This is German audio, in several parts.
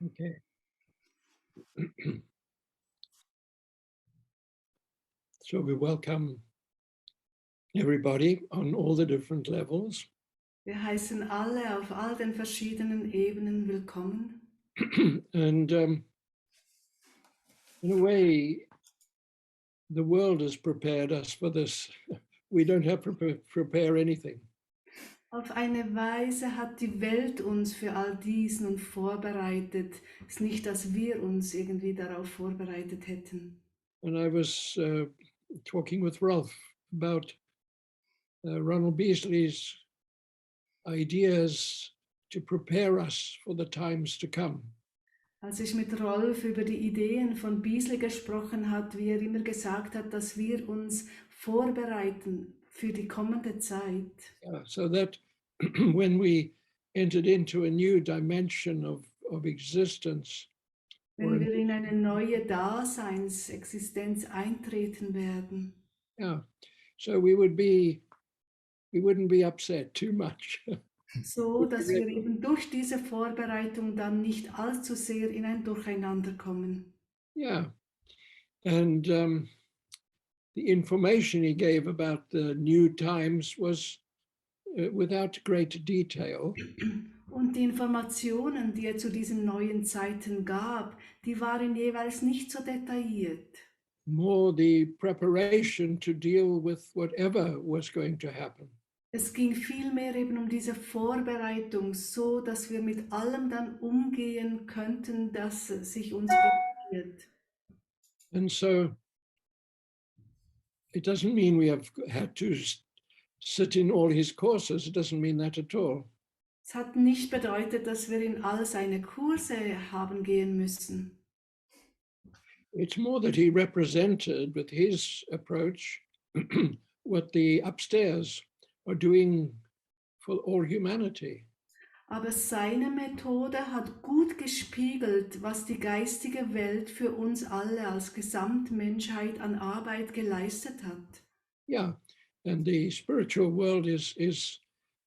Okay. So we welcome everybody on all the different levels. Wir heißen alle auf all den verschiedenen Ebenen willkommen. And in a way, the world has prepared us for this. We don't have to prepare anything. Auf eine Weise hat die Welt uns für all dies nun vorbereitet. Es ist nicht, dass wir uns irgendwie darauf vorbereitet hätten. And I was talking with Rolf about Ronald Beasley's ideas to prepare us for the times to come. Als ich mit Rolf über die Ideen von Beasley gesprochen hat, wie er immer gesagt hat, dass wir uns vorbereiten für die kommende Zeit. Yeah, so that when we entered into a new dimension of existence, Wenn wir in eine neue Daseinsexistenz eintreten werden. yeah, so we wouldn't be upset too much. So, dass wir eben durch diese Vorbereitung dann nicht allzu sehr in ein Durcheinander kommen. Yeah, and the information he gave about the new times was without great detail. Und die Informationen, die er zu diesen neuen Zeiten gab, die waren jeweils nicht so detailliert. More the preparation to deal with whatever was going to happen. Es ging vielmehr eben um diese Vorbereitung, so dass wir mit allem dann umgehen könnten, das sich uns begegnet. And so it doesn't mean we have had to sit in all his courses. It doesn't mean that at all. Es hat nicht bedeutet, dass wir in all seine Kurse haben gehen müssen. It's more that he represented with his approach what the upstairs are doing for all humanity. Aber seine Methode hat gut gespiegelt, was die geistige Welt für uns alle als Gesamtmenschheit an Arbeit geleistet hat. Yeah, and the spiritual world is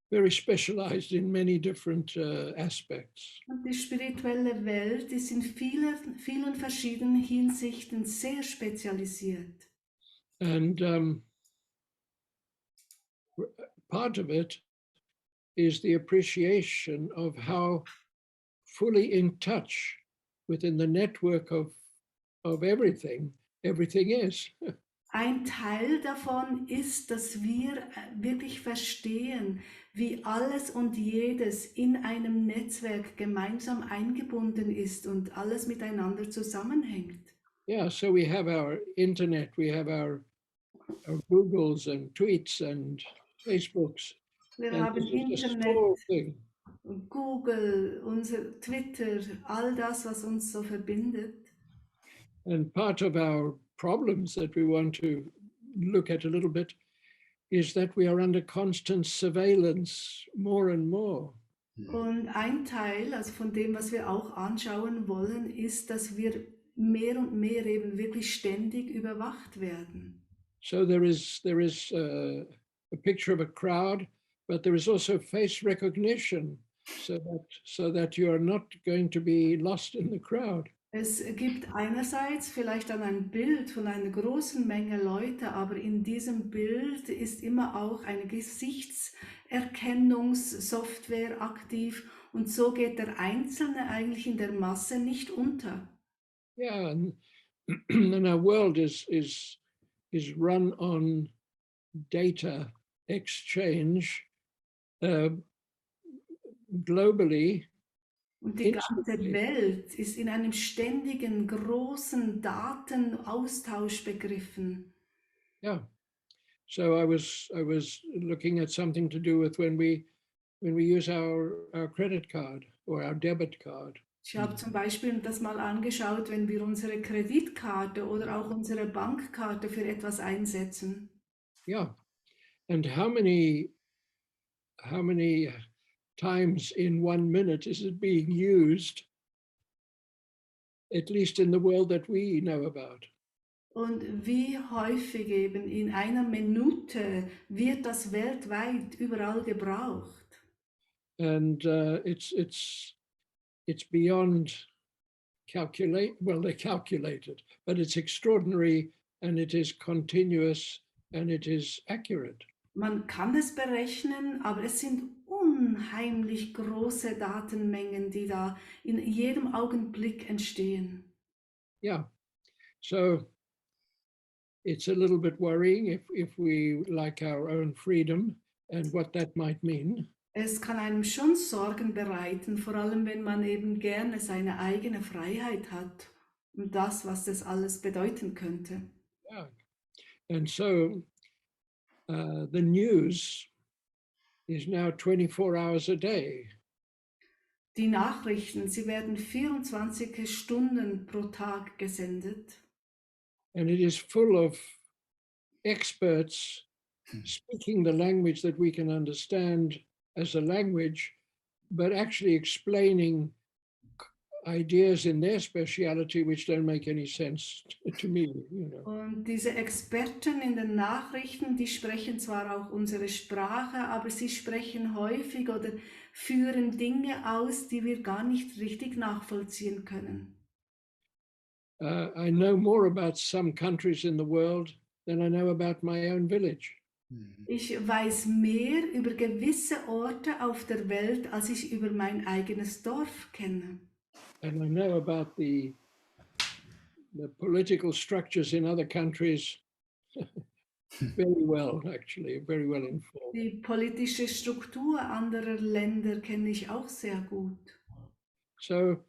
very specialized in many different aspects. Und die spirituelle Welt ist in vielen verschiedenen Hinsichten sehr spezialisiert. And part of it is the appreciation of how fully in touch within the network of everything is. Ein Teil davon ist, dass wir wirklich verstehen, wie alles und jedes in einem Netzwerk gemeinsam eingebunden ist und alles miteinander zusammenhängt. Yeah, so we have our internet, we have our Googles and tweets and Facebooks. Wir and haben this is a Internet, small thing. Google, unser Twitter, all das, was uns so verbindet. And part of our problems that we want to look at a little bit is that we are under constant surveillance more and more. Und ein Teil, also von dem, was wir auch anschauen wollen, ist, dass wir mehr und mehr eben wirklich ständig überwacht werden. So there is a picture of a crowd, but there is also face recognition, so that you are not going to be lost in the crowd. Es gibt einerseits vielleicht dann ein Bild von einer großen Menge Leute, aber in diesem Bild ist immer auch eine Gesichtserkennungssoftware aktiv und so geht der Einzelne eigentlich in der Masse nicht unter. Yeah, and our world is run on data exchange globally. Und die ganze Welt ist in einem ständigen, großen Datenaustausch begriffen. Yeah. So I was looking at something to do with when we use our credit card or our debit card. Ich habe zum Beispiel das mal angeschaut, wenn wir unsere Kreditkarte oder auch unsere Bankkarte für etwas einsetzen. Yeah. And how many times in 1 minute is it being used, at least in the world that we know about? Und wie häufig eben in einer Minute wird das weltweit überall gebraucht? And it's beyond they calculate it, but it's extraordinary and it is continuous and it is accurate. Man kann es berechnen, aber es sind unheimlich große Datenmengen, die da in jedem Augenblick entstehen. Yeah. So it's a little bit worrying if we like our own freedom and what that might mean. Es kann einem schon Sorgen bereiten, vor allem wenn man eben gerne seine eigene Freiheit hat und das, was das alles bedeuten könnte. Yeah. And so the news is now 24 hours a day. Die Nachrichten, sie werden 24 Stunden pro Tag gesendet. And it is full of experts speaking the language that we can understand as a language, but actually explaining ideas in their speciality which don't make any sense to me, you know. Und diese Experten in den Nachrichten, die sprechen zwar auch unsere Sprache, aber sie sprechen häufig oder führen Dinge aus, die wir gar nicht richtig nachvollziehen können. I know more about some countries in the world than I know about my own village. Ich weiß mehr über gewisse Orte auf der Welt, als ich über mein eigenes Dorf kenne. And I know about the political structures in other countries very well, actually, very well informed. Die politische Struktur anderer Länder kenne ich auch sehr gut. So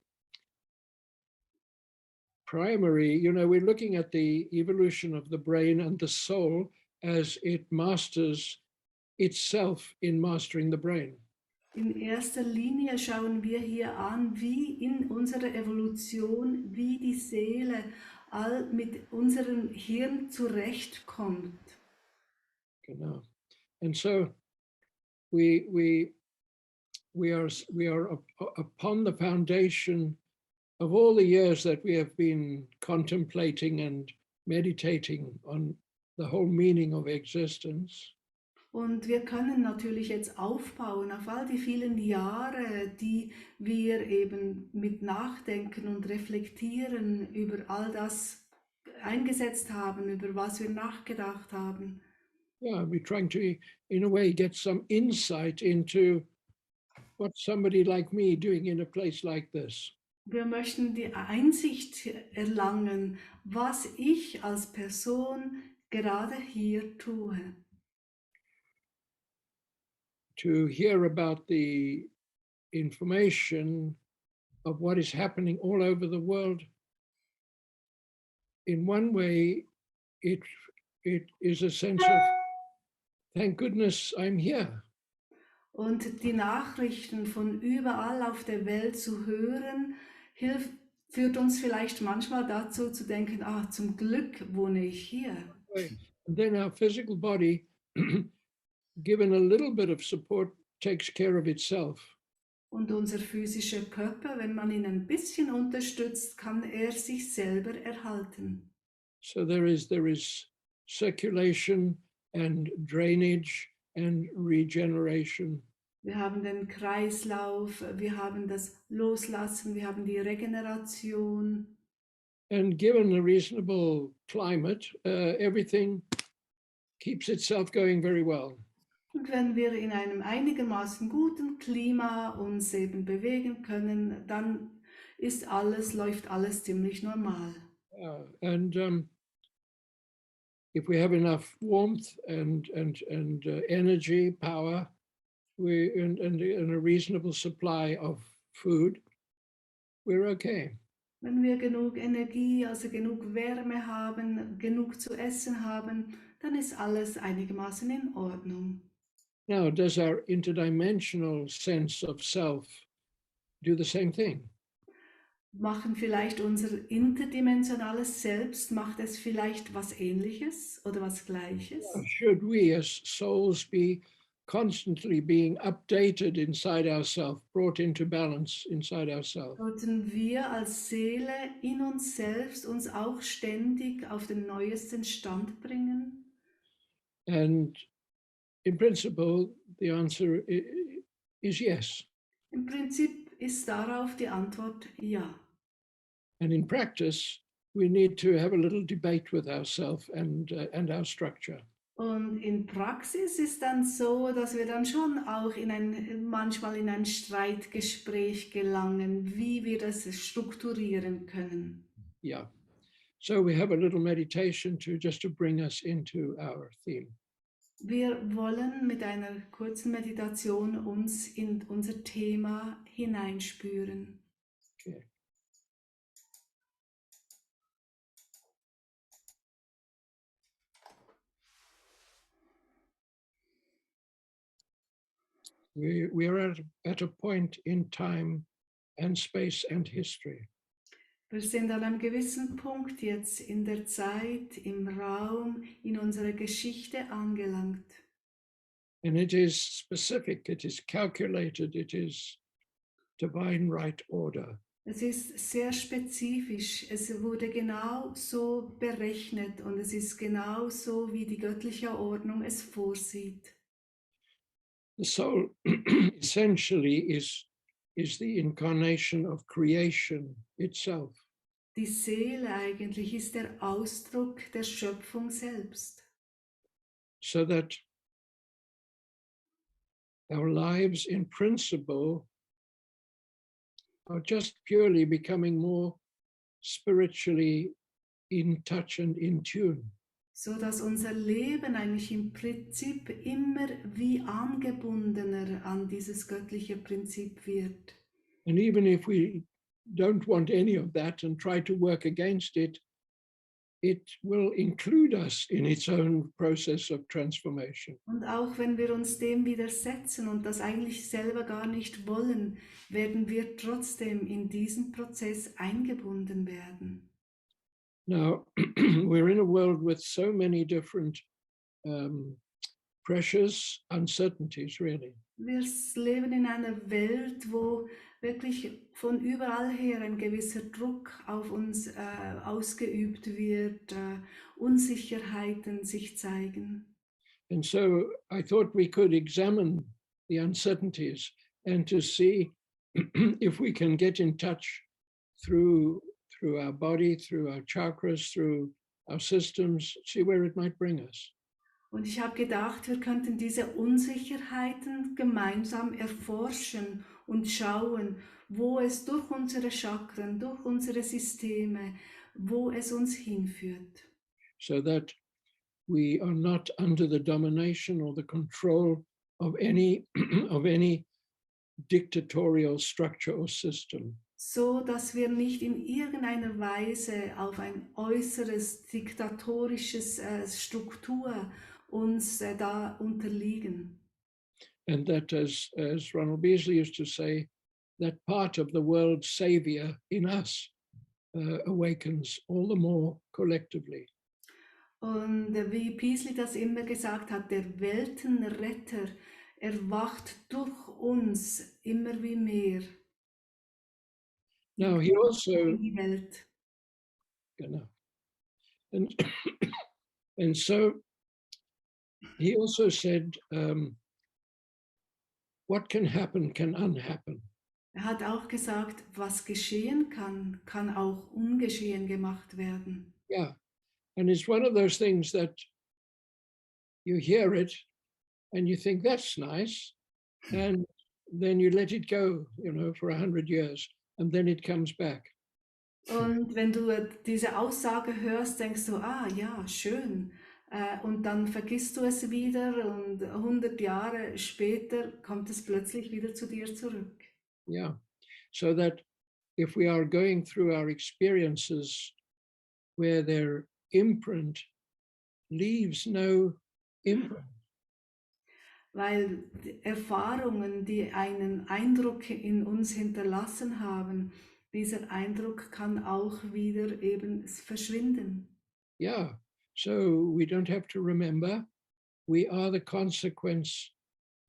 primary, you know, we're looking at the evolution of the brain and the soul as it masters itself in mastering the brain. In erster Linie schauen wir hier an, wie in unserer Evolution, wie die Seele mit unserem Hirn zurechtkommt. Genau. And so we are upon the foundation of all the years that we have been contemplating and meditating on the whole meaning of existence. Und wir können natürlich jetzt aufbauen auf all die vielen Jahre, die wir eben mit Nachdenken und Reflektieren über all das eingesetzt haben, über was wir nachgedacht haben. Yeah, we're trying to, in a way, get some insight into what somebody like me doing in a place like this. Wir möchten die Einsicht erlangen, was ich als Person gerade hier tue. To hear about the information of what is happening all over the world. In one way, it is a sense of, thank goodness I'm here. Und die Nachrichten von überall auf der Welt zu hören, führt uns vielleicht manchmal dazu zu denken, zum Glück wohne ich hier. And then our physical body, given a little bit of support, takes care of itself. Und unser physischer Körper, wenn man ihn ein bisschen unterstützt, kann er sich selber erhalten. So there is circulation and drainage and regeneration. Wir haben den Kreislauf, wir haben das Loslassen, wir haben die Regeneration. And given a reasonable climate, everything keeps itself going very well. Und wenn wir in einem einigermaßen guten Klima uns eben bewegen können, dann läuft alles ziemlich normal. And if we have enough warmth and energy, power, and a reasonable supply of food, we're okay. Wenn wir genug Energie, also genug Wärme haben, genug zu essen haben, dann ist alles einigermaßen in Ordnung. Now, does our interdimensional sense of self do the same thing? Machen vielleicht unser interdimensionales Selbst, macht es vielleicht was Ähnliches oder was Gleiches? Should we as souls be constantly being updated inside ourselves, brought into balance inside ourselves? Sollten wir als Seele in uns selbst uns auch ständig auf den neuesten Stand bringen? And in principle, the answer is yes. Im Prinzip ist darauf die Antwort ja. And in practice, we need to have a little debate with ourselves and our structure. Und in Praxis ist dann so, dass wir dann schon auch manchmal in ein Streitgespräch gelangen, wie wir das strukturieren können. Yeah. So we have a little meditation to bring us into our theme. Wir wollen mit einer kurzen Meditation uns in unser Thema hineinspüren. Okay. We are at a point in time and space and history. Wir sind an einem gewissen Punkt jetzt in der Zeit, im Raum, in unserer Geschichte angelangt. And it is specific, it is calculated, it is divine right order. Es ist sehr spezifisch, es wurde genau so berechnet und es ist genau so, wie die göttliche Ordnung es vorsieht. The soul essentially is the incarnation of creation itself. Die Seele eigentlich ist der Ausdruck der Schöpfung selbst. So that our lives in principle are just purely becoming more spiritually in touch and in tune. So dass unser Leben eigentlich im Prinzip immer wie angebundener an dieses göttliche Prinzip wird. And even if we don't want any of that and try to work against it, it will include us in its own process of transformation. Und auch wenn wir uns dem widersetzen und das eigentlich selber gar nicht wollen, werden wir trotzdem in diesen Prozess eingebunden werden. Now, we're in a world with so many different pressures, uncertainties, really. Wir leben in einer Welt, wo wirklich von überall her ein gewisser Druck auf uns ausgeübt wird, Unsicherheiten sich zeigen. And so I thought we could examine the uncertainties and to see if we can get in touch through our body, through our chakras, through our systems, see where it might bring us. Und ich habe gedacht, wir könnten diese Unsicherheiten gemeinsam erforschen und schauen, wo es durch unsere Chakren, durch unsere Systeme, wo es uns hinführt. So that we are not under the domination or the control of any dictatorial structure or system. So dass wir nicht in irgendeiner Weise auf ein äußeres diktatorisches Struktur uns da unterliegen. And that, as Ronald Beasley used to say, that part of the world's savior in us awakens all the more collectively. Und wie Beasley das immer gesagt hat, der Weltenretter erwacht durch uns immer wie mehr. Now he also, In die Welt. and so he also said, what can happen can unhappen. Hat auch gesagt, was geschehen kann, kann auch ungeschehen gemacht werden. Yeah, and it's one of those things that you hear it and you think that's nice, and then you let it go, for 100 years, and then it comes back. Und wenn du diese Aussage hörst, denkst du, ah ja, schön. Und dann vergisst du es wieder und 100 Jahre später kommt es plötzlich wieder zu dir zurück. Yeah, so that if we are going through our experiences where their imprint leaves no imprint. Weil Erfahrungen, die einen Eindruck in uns hinterlassen haben, dieser Eindruck kann auch wieder eben verschwinden. Yeah, so we don't have to remember, we are the consequence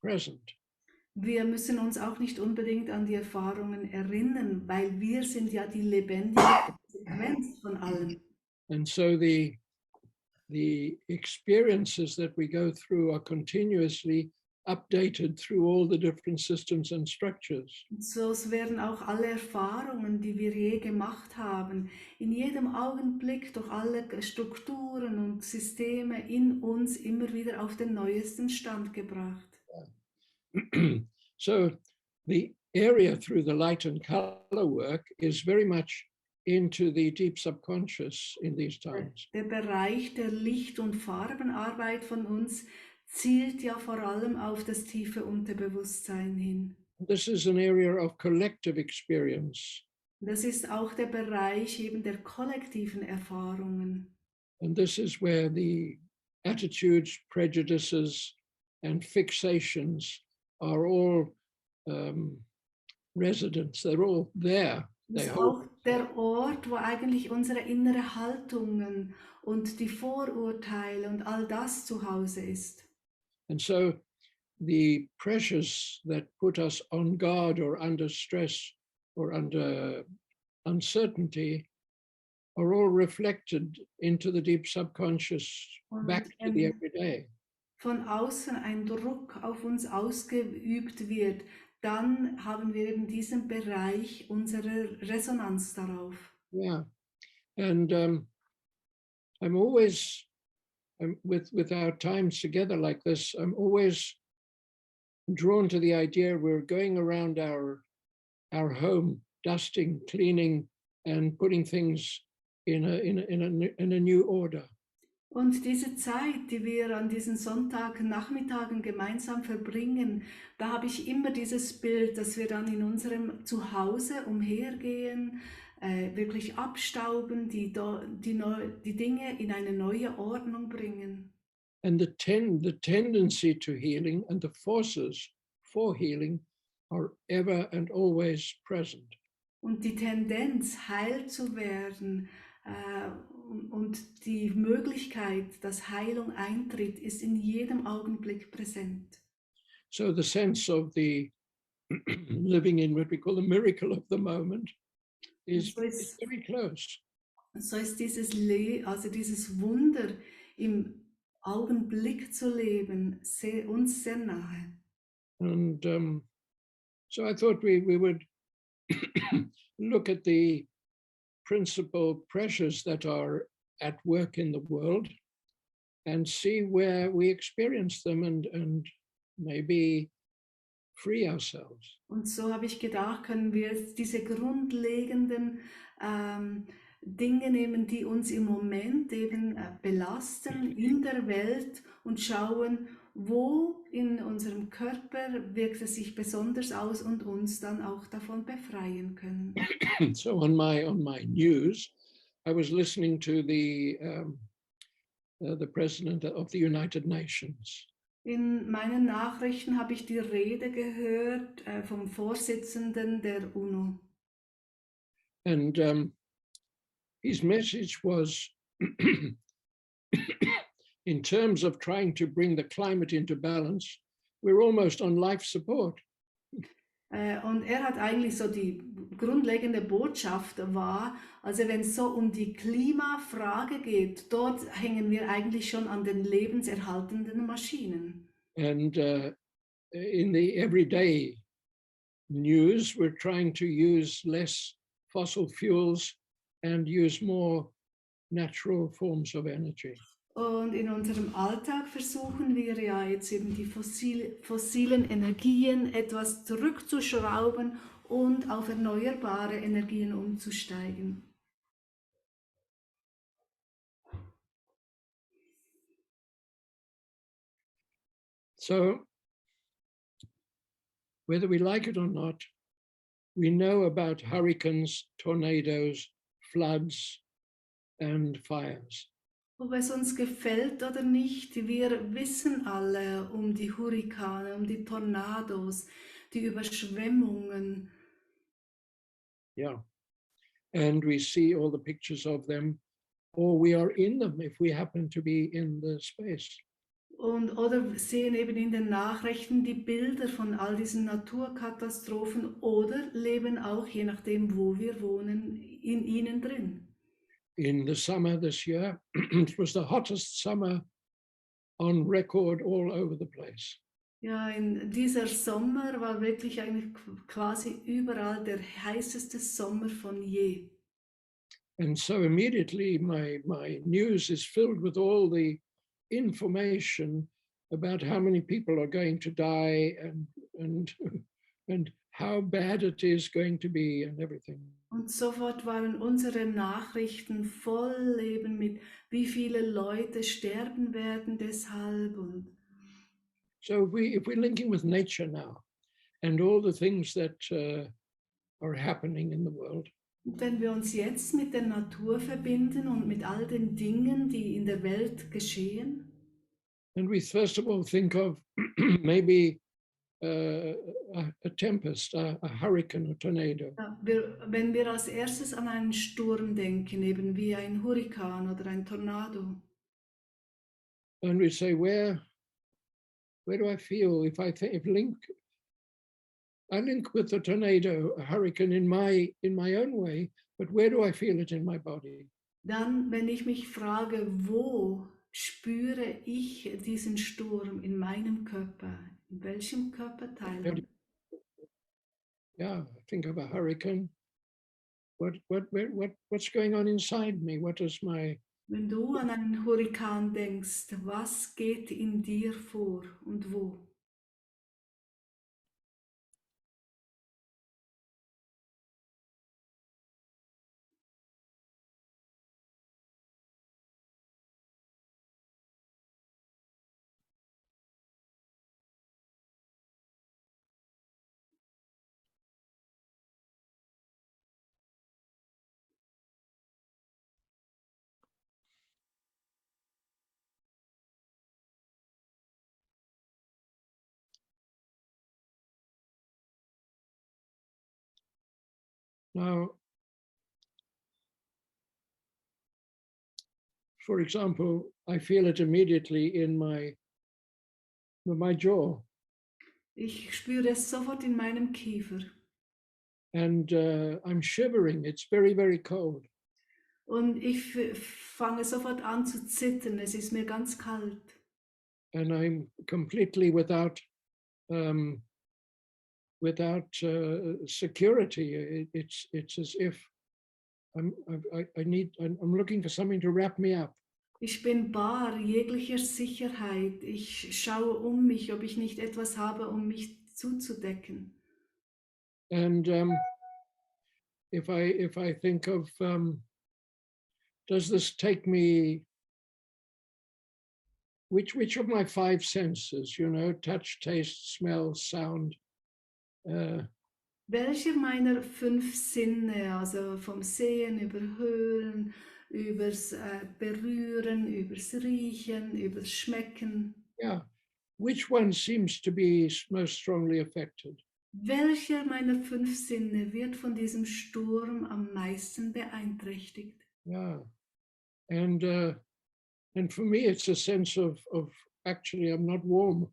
present. Wir müssen uns auch nicht unbedingt an die Erfahrungen erinnern, weil wir sind ja die lebendige Konsequenz von allem. And so the experiences that we go through are continuously updated through all the different systems and structures. Und so werden auch alle Erfahrungen, die wir je gemacht haben, in jedem Augenblick durch alle Strukturen und Systeme in uns immer wieder auf den neuesten Stand gebracht. So the area through the light and color work is very much into the deep subconscious in these times. Der Bereich der Licht- und Farbenarbeit von uns zielt ja vor allem auf das tiefe Unterbewusstsein hin. This is an area of collective experience. Das ist auch der Bereich eben der kollektiven Erfahrungen. And this is where the attitudes, prejudices, and fixations are all residents. They're all there. Das They ist hold. auch der Ort, wo eigentlich unsere innere Haltungen und die Vorurteile und all das zu Hause ist. And so the pressures that put us on guard or under stress or under uncertainty are all reflected into the deep subconscious, back to the everyday. Von außen ein Druck auf uns ausgeübt wird, dann haben wir eben diesen Bereich unsere Resonanz darauf. Yeah, and I'm always, with our times together like this, I'm always drawn to the idea we're going around our home, dusting, cleaning, and putting things in a new order. Und diese Zeit, die wir an diesen Sonntagnachmittagen gemeinsam verbringen, da habe ich immer dieses Bild, dass wir dann in unserem Zuhause umhergehen, wirklich abstauben, die Dinge in eine neue Ordnung bringen. And the tendency to healing and the forces for healing are ever and always present. Und die Tendenz, heil zu werden, und die Möglichkeit, dass Heilung eintritt, ist in jedem Augenblick präsent. So the sense of the living in what we call the miracle of the moment is very close. So ist dieses Wunder im Augenblick zu leben uns sehr nahe. And so I thought we would look at the principal pressures that are at work in the world and see where we experience them and maybe free ourselves. Und so habe ich gedacht, können wir diese grundlegenden Dinge nehmen, die uns im Moment eben belasten in der Welt und schauen, wo in unserem Körper wirkt es sich besonders aus und uns dann auch davon befreien können. So on my news, I was listening to the President of the United Nations. In meinen Nachrichten habe ich die Rede gehört vom Vorsitzenden der UNO. And his message was, in terms of trying to bring the climate into balance, we're almost on life support. Und hat eigentlich so die grundlegende Botschaft war, also wenn es so um die Klimafrage geht, dort hängen wir eigentlich schon an den lebenserhaltenden Maschinen. And in the everyday news, we're trying to use less fossil fuels and use more natural forms of energy. Und in unserem Alltag versuchen wir ja jetzt eben die fossilen Energien etwas zurückzuschrauben und auf erneuerbare Energien umzusteigen. So, whether we like it or not, we know about hurricanes, tornadoes, floods, and fires. Ob es uns gefällt oder nicht, wir wissen alle um die Hurrikane, um die Tornados, die Überschwemmungen. Yeah. And we see all the pictures of them, or we are in them if we happen to be in the space. Oder sehen eben in den Nachrichten die Bilder von all diesen Naturkatastrophen oder leben auch, je nachdem, wo wir wohnen, in ihnen drin. In the summer this year, it was the hottest summer on record all over the place. Ja, in dieser Sommer war wirklich eigentlich quasi überall der heißeste Sommer von je. And so immediately my news is filled with all the information about how many people are going to die and and how bad it is going to be and everything. Und sofort waren unsere Nachrichten voll eben mit, wie viele Leute sterben werden deshalb. Und So if we're linking with nature now and all the things that are happening in the world, wenn wir uns jetzt mit der Natur verbinden und mit all den Dingen, die in der Welt geschehen, and we first of all think of maybe a tempest, a hurricane, a tornado. ja, wenn wir als erstes an einen Sturm denken, eben wie ein Hurrikan oder ein Tornado, And we say, where do I feel if I link with the tornado, a hurricane in my own way, but where do I feel it in my body? dann, wenn ich mich frage, wo spüre ich diesen Sturm in meinem Körper, in welchem Körperteil? Yeah, think of a hurricane. What's going on inside me? What is my Wenn du an einen Hurrikan denkst, was geht in dir vor und wo? now? For example, I feel it immediately in my jaw, Ich spüre es sofort in meinem Kiefer. and I'm shivering. It's very, very cold. Und ich fange sofort an zu zittern. Es ist mir ganz kalt. And I'm completely without security. It's as if I'm looking for something to wrap me up. Ich bin bar jeglicher Sicherheit. Ich schaue um mich, ob ich nicht etwas habe, um mich zuzudecken. And if I think of does this take me? Which of my five senses, touch, taste, smell, sound, Welcher meiner 5 Sinne, also vom Sehen über Hören, übers Berühren, übers Riechen, übers Schmecken, yeah, which one seems to be most strongly affected? welcher meiner 5 Sinne wird von diesem Sturm am meisten beeinträchtigt? Yeah, and for me, it's a sense of actually I'm not warm.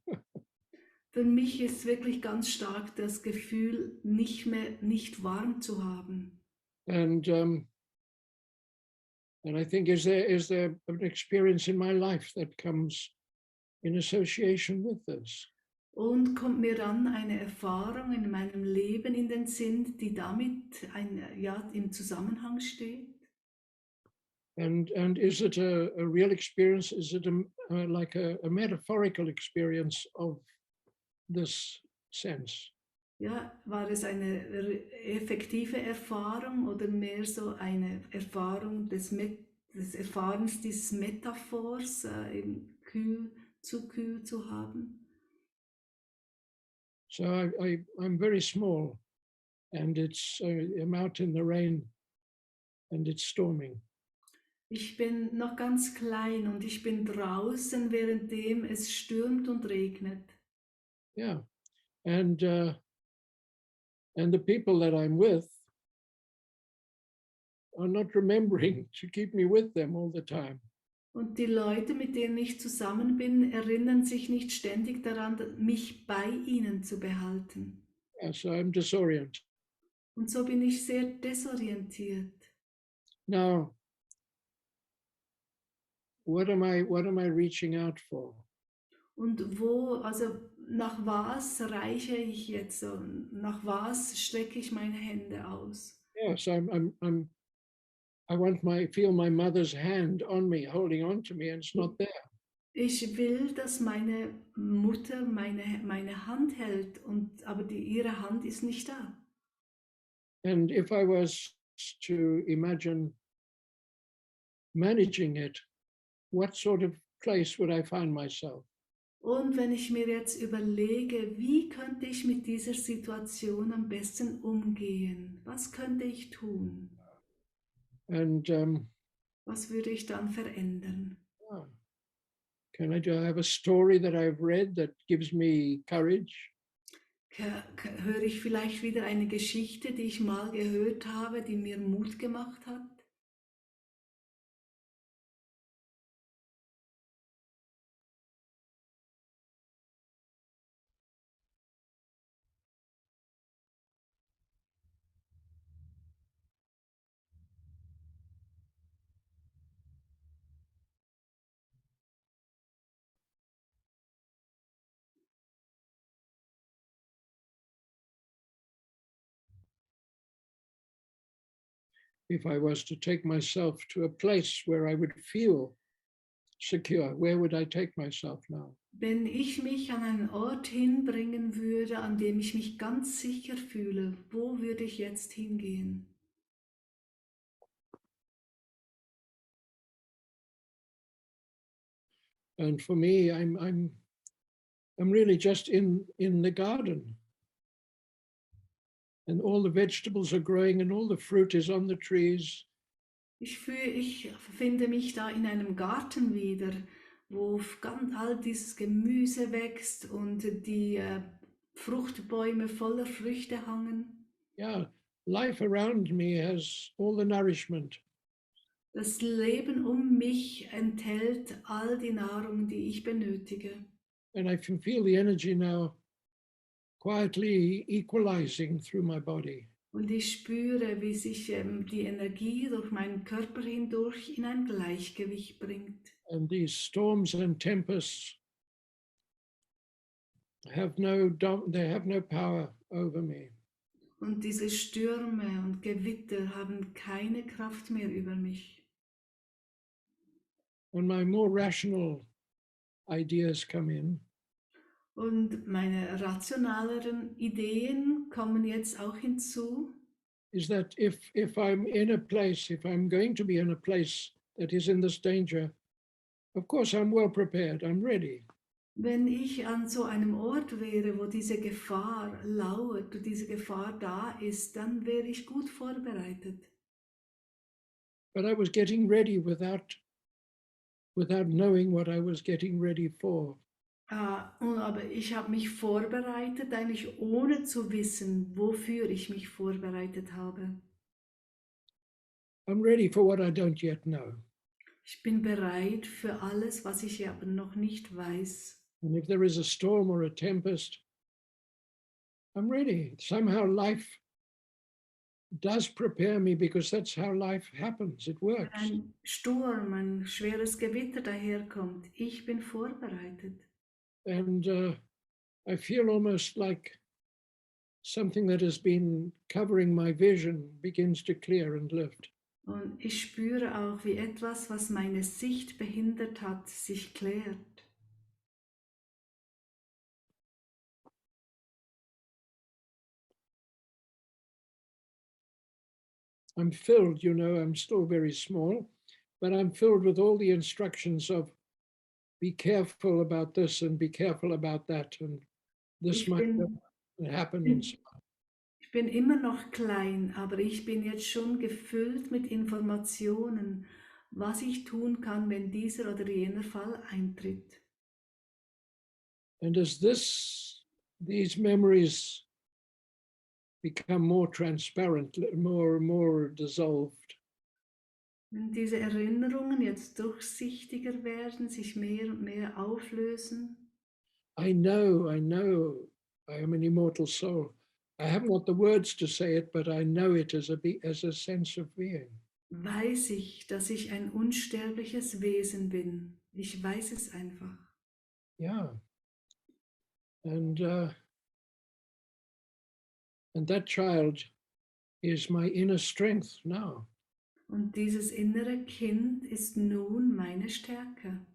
Für mich ist wirklich ganz stark das Gefühl, nicht warm zu haben. And I think is there an experience in my life that comes in association with this? Und kommt mir dann eine Erfahrung in meinem Leben in den Sinn, die damit im Zusammenhang steht? And is it a real experience? Is it like a metaphorical experience of this sense? Ja, war es eine effektive Erfahrung oder mehr so eine Erfahrung des Erfahrens dieses Metaphors, zu kühl zu haben? So I'm very small, and I'm out in the rain, and it's storming. Ich bin noch ganz klein und ich bin draußen, währenddem es stürmt und regnet. Yeah, and the people that I'm with are not remembering to keep me with them all the time. Und die Leute, mit denen ich zusammen bin, erinnern sich nicht ständig daran, mich bei ihnen zu behalten. Yeah, so I'm disoriented. Und so bin ich sehr desorientiert. Now, what am I reaching out for? Und nach was reiche ich jetzt? Nach was strecke ich meine Hände aus? Yes, I want feel my mother's hand on me, holding on to me, and it's not there. Ich will, dass meine Mutter meine Hand hält, aber ihre Hand ist nicht da. And if I was to imagine managing it, what sort of place would I find myself? Und wenn ich mir jetzt überlege, wie könnte ich mit dieser Situation am besten umgehen? Was könnte ich tun? And Was würde ich dann verändern? oh, do I have a story that I've read that gives me courage? Höre ich vielleicht wieder eine Geschichte, die ich mal gehört habe, die mir Mut gemacht hat? If I was to take myself to a place where I would feel secure, where would I take myself now? Wenn ich mich an einen Ort hinbringen würde, an dem ich mich ganz sicher fühle, wo würde ich jetzt hingehen? And for me, I'm really just in the garden, and all the vegetables are growing, and all the fruit is on the trees. Ich finde mich da in einem Garten wieder, wo all dieses Gemüse wächst und die Fruchtbäume voller Früchte hangen. Yeah, life around me has all the nourishment. Das Leben um mich enthält all die Nahrung, die ich benötige. And I can feel the energy now quietly equalizing through my body. Und ich spüre, wie sich die Energie durch meinen Körper hindurch in ein Gleichgewicht bringt. And these storms and tempests they have no power over me. Und diese Stürme und Gewitter haben keine Kraft mehr über mich. When my more rational ideas come in, Und meine rationaleren Ideen kommen jetzt auch hinzu. is that if I'm going to be in a place that is in this danger, of course I'm well prepared, I'm ready. Wenn ich an so einem Ort wäre, wo diese Gefahr lauert, wo diese Gefahr da ist, dann wäre ich gut vorbereitet. But I was getting ready without knowing what I was getting ready for. Aber ich habe mich vorbereitet, eigentlich ohne zu wissen, wofür ich mich vorbereitet habe. I'm ready for what I don't yet know. Ich bin bereit für alles, was ich aber noch nicht weiß. And if there is a storm or a tempest, I'm ready. Somehow life does prepare me, because that's how life happens. It Wenn works. ein Sturm, ein schweres Gewitter daherkommt, ich bin vorbereitet. And I feel almost like something that has been covering my vision begins to clear and lift. Und ich spüre auch, wie etwas, was meine Sicht behindert hat, sich klärt. I'm filled, I'm still very small, but I'm filled with all the instructions of be careful about this and be careful about that, and this Ich might bin, happen. And so on. ich bin immer noch klein, aber ich bin jetzt schon gefüllt mit Informationen, was ich tun kann, wenn dieser oder jener Fall eintritt. And as these memories become more transparent, more dissolved, Wenn diese Erinnerungen jetzt durchsichtiger werden, sich mehr und mehr auflösen, I know I am an immortal soul. I haven't got the words to say it, but I know it as a sense of being. weiß ich, dass ich ein unsterbliches Wesen bin. Ich weiß es einfach. Yeah. And that child is my inner strength now. Und dieses innere Kind ist nun meine Stärke.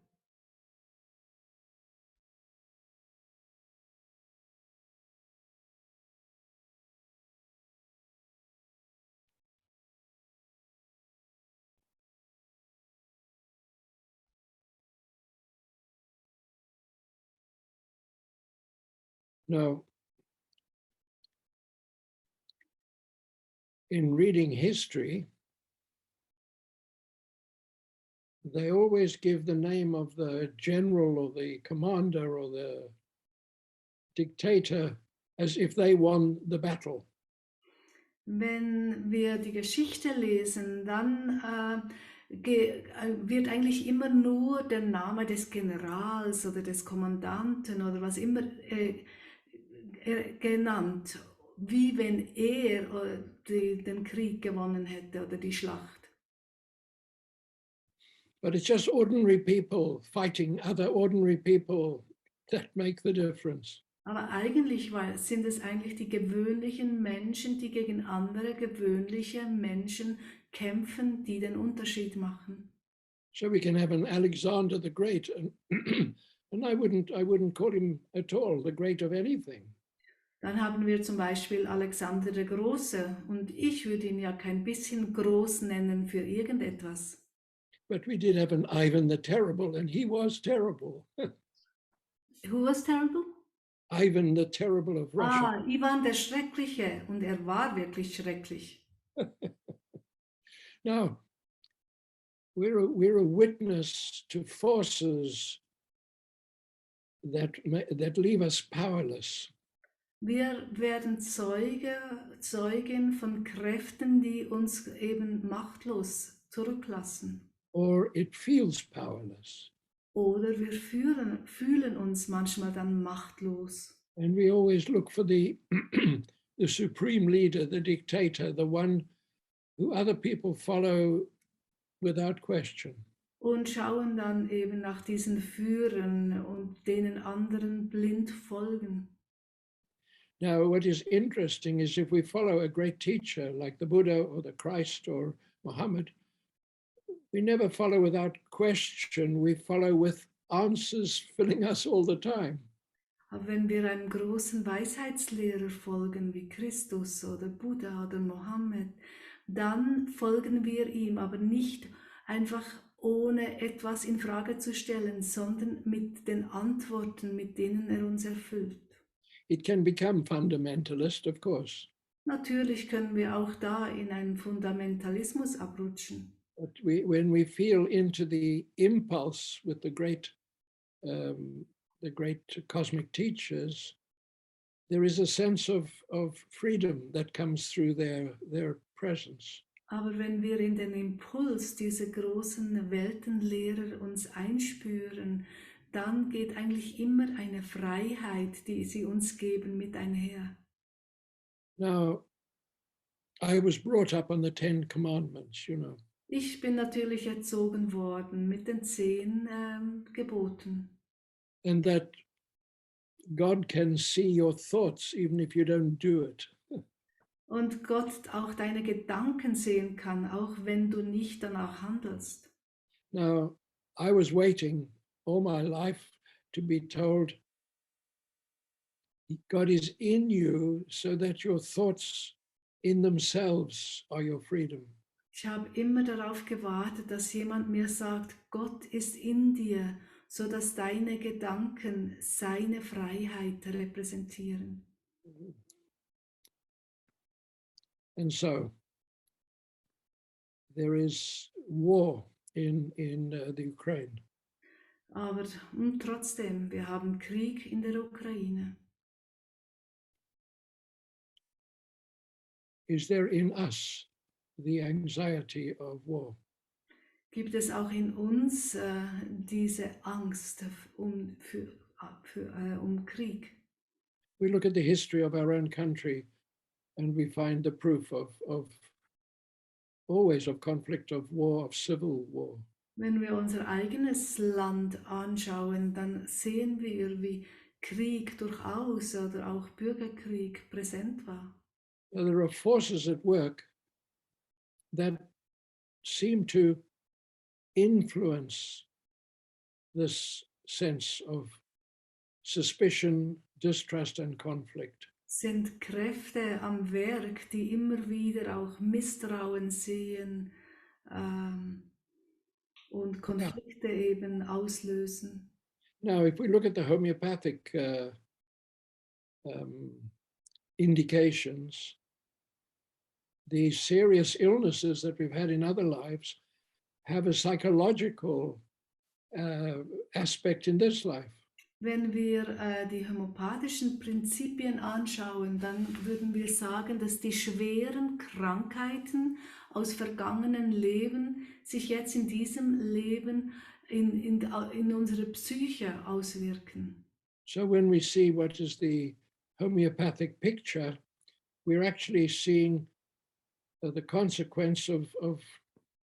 Now, in reading history, they always give the name of the general or the commander or the dictator as if they won the battle. Wenn wir die Geschichte lesen, dann wird eigentlich immer nur der Name des Generals oder des Kommandanten oder was immer genannt, wie wenn er den Krieg gewonnen hätte oder die Schlacht. But it's just ordinary people fighting other ordinary people that make the difference. Aber eigentlich sind es eigentlich die gewöhnlichen Menschen, die gegen andere gewöhnliche Menschen kämpfen, die den Unterschied machen. So we can have an Alexander the Great, and and I wouldn't call him at all the great of anything. Dann haben wir zum Beispiel Alexander der Große und ich würde ihn ja kein bisschen groß nennen für irgendetwas. But we did have an Ivan the Terrible, and he was terrible. Who was terrible? Ivan the Terrible of Russia. Ivan der Schreckliche, und er war wirklich schrecklich. Now, we're a witness to forces that leave us powerless. Wir werden Zeugen von Kräften, die uns eben machtlos zurücklassen. Or it feels powerless. Oder wir fühlen uns manchmal dann machtlos. And we always look for the supreme leader, the dictator, the one who other people follow without question. Und schauen dann eben nach diesen Führern und denen anderen blind folgen. Now, what is interesting is if we follow a great teacher like the Buddha or the Christ or Muhammad, we never follow without question, we follow with answers filling us all the time. Aber wenn wir einem großen Weisheitslehrer folgen, wie Christus oder Buddha oder Mohammed, dann folgen wir ihm, aber nicht einfach ohne etwas in Frage zu stellen, sondern mit den Antworten, mit denen er uns erfüllt. It can become fundamentalist, of course. Natürlich können wir auch da in einen Fundamentalismus abrutschen. But when we feel into the impulse with the great cosmic teachers, there is a sense of freedom that comes through their presence. Aber wenn wir in den Impuls dieser großen Weltenlehrer uns einspüren, dann geht eigentlich immer eine Freiheit, die sie uns geben, mit einher. Now, I was brought up on the 10 Commandments, you know. Ich bin natürlich erzogen worden mit den 10 Geboten. And that God can see your thoughts even if you don't do it. Und Gott auch deine Gedanken sehen kann, auch wenn du nicht danach handelst. Now, I was waiting all my life to be told God is in you so that your thoughts in themselves are your freedom. Ich habe immer darauf gewartet, dass jemand mir sagt, Gott ist in dir, so dass deine Gedanken seine Freiheit repräsentieren. And so there is war in the Ukraine. Aber trotzdem, wir haben Krieg in der Ukraine. Is there in us the anxiety of war? Gibt es auch in uns diese Angst um Krieg? We look at the history of our own country and we find the proof of always of conflict, of war, of civil war. Wenn wir unser eigenes Land anschauen, dann sehen wir, wie Krieg durchaus oder auch Bürgerkrieg präsent war. There are forces at work that seem to influence this sense of suspicion, distrust, and conflict. Sind Kräfte am Werk, die immer wieder auch Misstrauen sehen und Konflikte eben auslösen. Now, if we look at the homeopathic indications, the serious illnesses that we've had in other lives have a psychological aspect in this life. Wenn wir die homöopathischen Prinzipien anschauen, dann würden wir sagen, dass die schweren Krankheiten aus vergangenen Leben sich jetzt in diesem Leben in unsere Psyche auswirken. So when we see what is the homeopathic picture, we're actually seeing the consequence of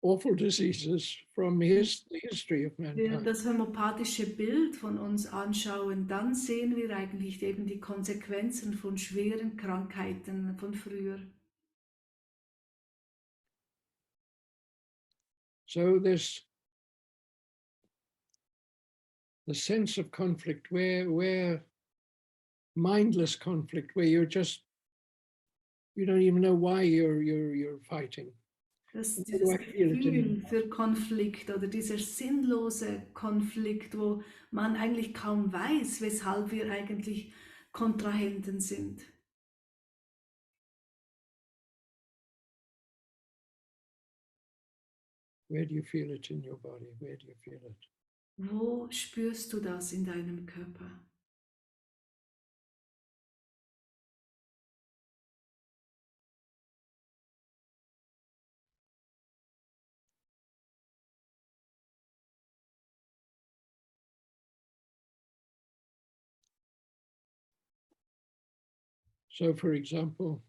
awful diseases from the history of Wenn wir mankind. das homöopathische Bild von uns anschauen, dann sehen wir eigentlich eben die Konsequenzen von schweren Krankheiten von früher. So there's the sense of conflict where mindless conflict, where you don't even know why you're fighting. Dieses Do I feel it Gefühl für Konflikt oder dieser sinnlose Konflikt, wo man eigentlich kaum weiß, weshalb wir eigentlich Kontrahenten sind. Where do you feel it in your body? Where do you feel it? Wo spürst du das in deinem Körper? So, for example,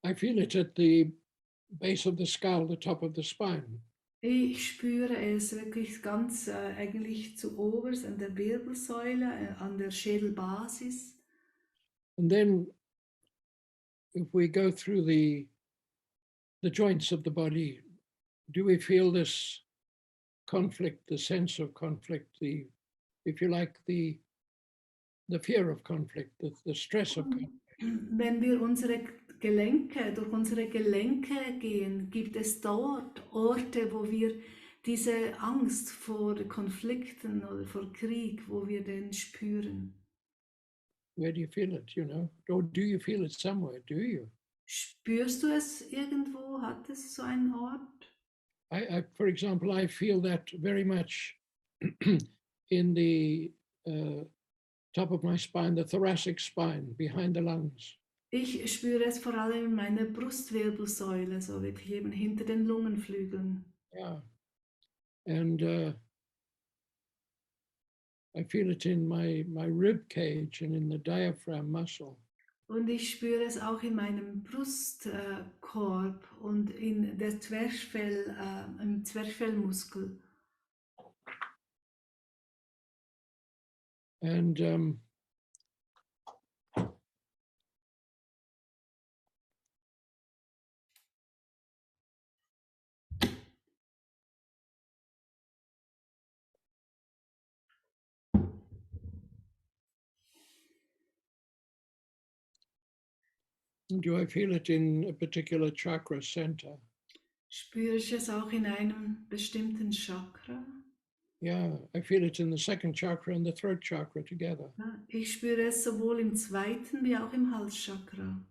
I feel it at the base of the skull, the top of the spine. Ich spüre es wirklich ganz eigentlich zu oberst an der Wirbelsäule, an der Schädelbasis. And then if we go through the joints of the body, do we feel this conflict, the sense of conflict, the, if you like, the fear of conflict, the stress of conflict? Wenn wir durch unsere Gelenke gehen, gibt es dort Orte, wo wir diese Angst vor Konflikten oder vor Krieg, wo wir den spüren. Where do you feel it, Or do you feel it somewhere, do you? Spürst du es irgendwo? Hat es so einen Ort? For example, I feel that very much in the top of my spine, the thoracic spine, behind the lungs. Ich spüre es vor allem in meiner Brustwirbelsäule, so wirklich eben hinter den Lungenflügeln. Yeah. And I feel it in my rib cage and in the diaphragm muscle. Und ich spüre es auch in meinem Brustkorb und in der im Zwerchfellmuskel. And do I feel it in a particular chakra center? Spüre ich es auch in einem bestimmten Chakra? Yeah, I feel it in the second chakra and the throat chakra together. Ja, ich spüre es sowohl im zweiten wie auch im Halschakra.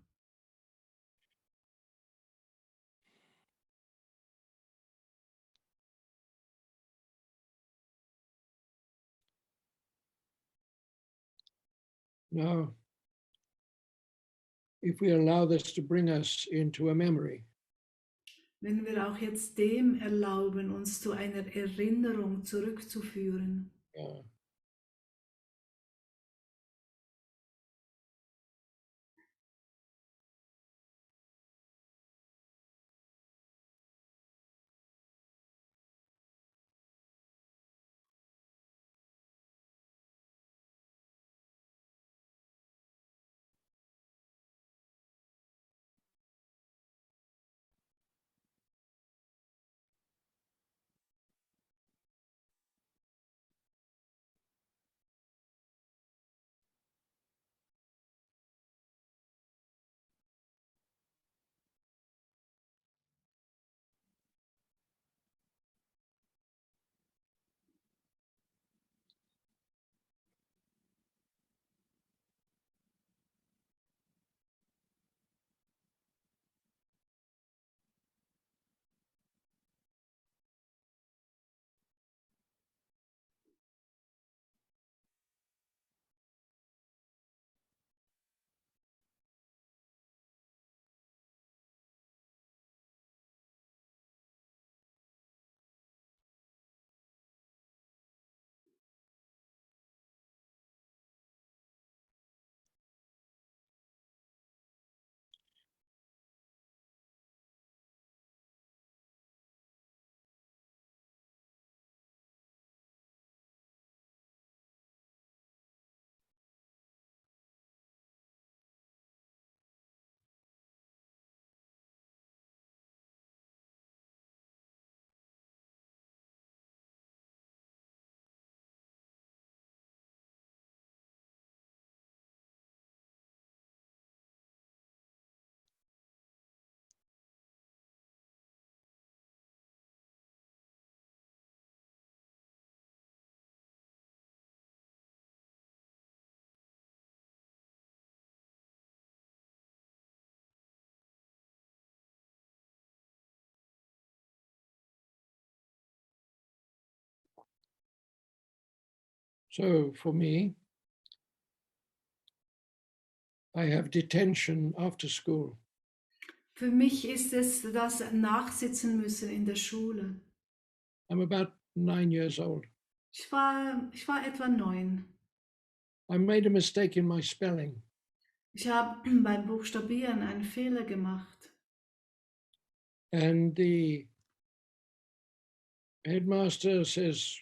Now, if we allow this to bring us into a memory, Wenn wir auch jetzt dem erlauben, uns zu einer Erinnerung zurückzuführen. yeah, So for me, I have detention after school. Für mich ist es das Nachsitzen müssen in der Schule. I'm about 9 years old. Ich war etwa 9. I made a mistake in my spelling. Ich habe beim Buchstabieren einen Fehler gemacht. And the headmaster says,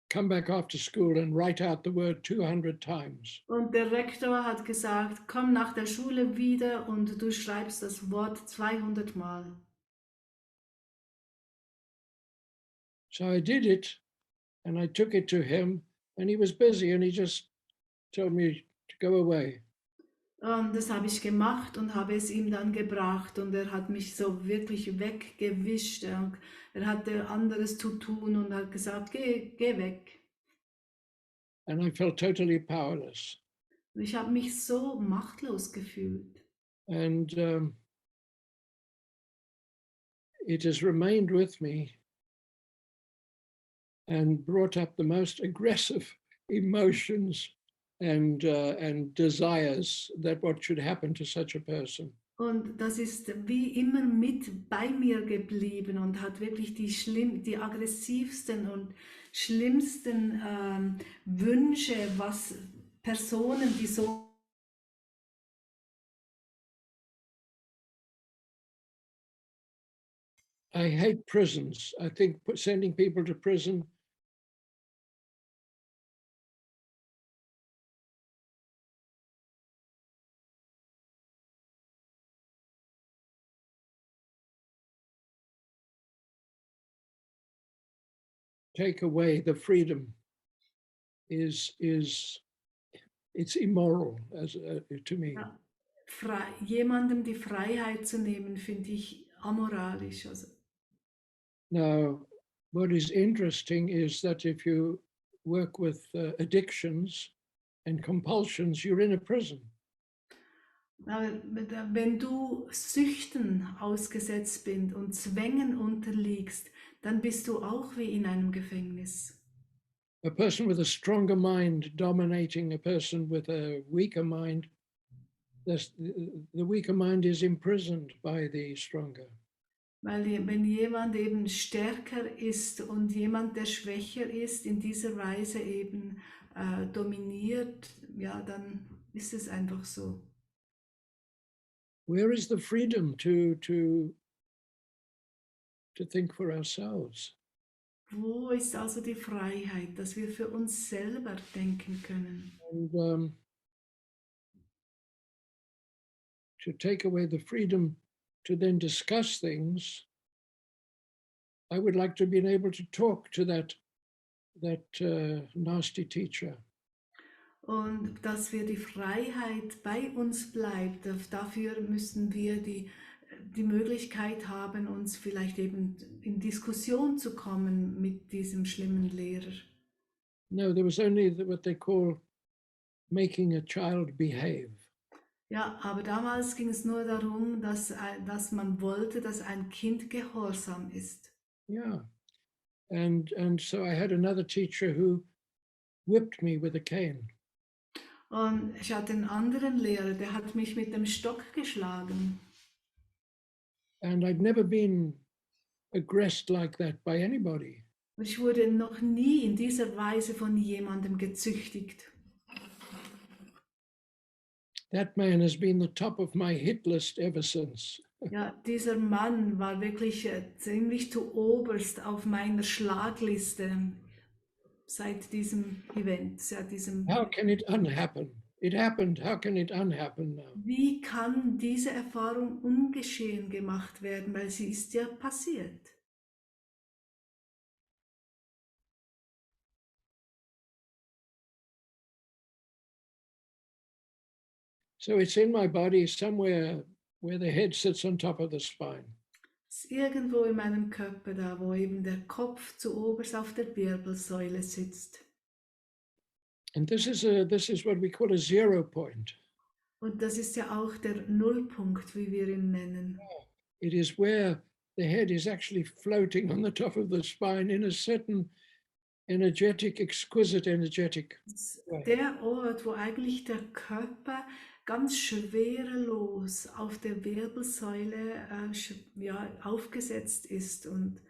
come back after school and write out the word 200 times. Und der Rektor hat gesagt, komm nach der Schule wieder und du schreibst das Wort 200 Mal. So I did it and I took it to him and he was busy and he just told me to go away. Und das habe ich gemacht und habe es ihm dann gebracht und er hat mich so wirklich weggewischt. Er hatte anderes zu tun und hat gesagt, geh weg. And I felt totally powerless. Und ich habe mich so machtlos gefühlt. And it has remained with me and brought up the most aggressive emotions and desires that what should happen to such a person. Und das ist wie immer mit bei mir geblieben und hat wirklich die aggressivsten und schlimmsten Wünsche, was Personen, die so I hate prisons. I think sending people to prison take away the freedom is it's immoral as to me. ja, jemandem die Freiheit zu nehmen, finde ich amoralisch. Also, Now, what is interesting is that if you work with addictions and compulsions, you're in a prison. wenn du Süchten ausgesetzt bist und Zwängen unterliegst, dann bist du auch wie in einem Gefängnis. A person with a stronger mind dominating a person with a weaker mind, the weaker mind is imprisoned by the stronger. Weil wenn jemand eben stärker ist und jemand, der schwächer ist, in dieser Weise eben dominiert, ja, dann ist es einfach so. Where is the freedom to think for ourselves? Wo ist also die Freiheit, dass wir für uns selber denken können? And to take away the freedom to then discuss things, I would like to be able to talk to that nasty teacher. Und dass wir die Freiheit bei uns bleibt, dafür müssen wir die Möglichkeit haben, uns vielleicht eben in Diskussion zu kommen mit diesem schlimmen Lehrer. No, there was only what they call making a child behave. Ja, aber damals ging es nur darum, dass man wollte, dass ein Kind gehorsam ist. Yeah. And so I had another teacher who whipped me with a cane. Und ich hatte einen anderen Lehrer, der hat mich mit dem Stock geschlagen. And I'd never been aggressed like that by anybody. Und ich wurde noch nie in dieser Weise von jemandem gezüchtigt. That man has been the top of my hit list ever since. Ja, dieser Mann war wirklich ziemlich zu oberst auf meiner Schlagliste seit diesem Event, seit diesem. How can it unhappen? It happened. How can it unhappen now? Wie kann diese Erfahrung ungeschehen gemacht werden, weil sie ist ja passiert. So it's in my body somewhere where the head sits on top of the spine. Es ist irgendwo in meinem Körper da, wo eben der Kopf zu oberst auf der Wirbelsäule sitzt. And this is what we call a 0 point. Und das ist ja auch der Nullpunkt, wie wir ihn nennen. It is where the head is actually floating on the top of the spine in a certain energetic, exquisite energetic Das ist way. der Ort, wo eigentlich der Körper ganz schwerelos auf der Wirbelsäule ja, aufgesetzt ist. Und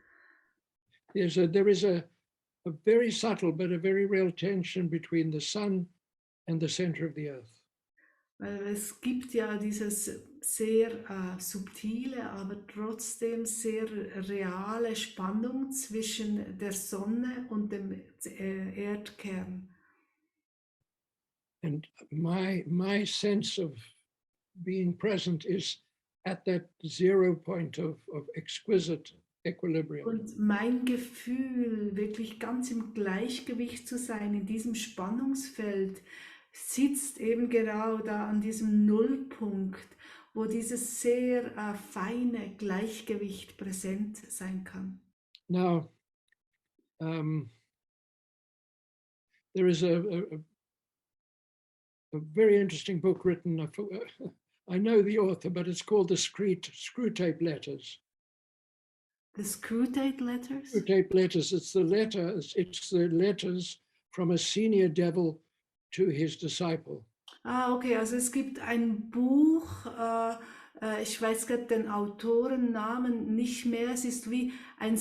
There is a very subtle but a very real tension between the sun and the center of the earth. es gibt ja dieses sehr subtile, aber trotzdem sehr reale Spannung zwischen der Sonne und dem Erdkern. And my sense of being present is at that 0 point of exquisite equilibrium. Und mein Gefühl, wirklich ganz im Gleichgewicht zu sein, in diesem Spannungsfeld, sitzt eben genau da an diesem Nullpunkt, wo dieses sehr feine Gleichgewicht präsent sein kann. Now, there is a very interesting book written, I know the author, but it's called the Screw Tape Letters. The Screwtape Letters? Screw Tape Letters, it's the letters from a senior devil to his disciple. Ah, okay, also es gibt ein Buch, ich weiß gerade den Autorennamen nicht mehr, es ist wie ein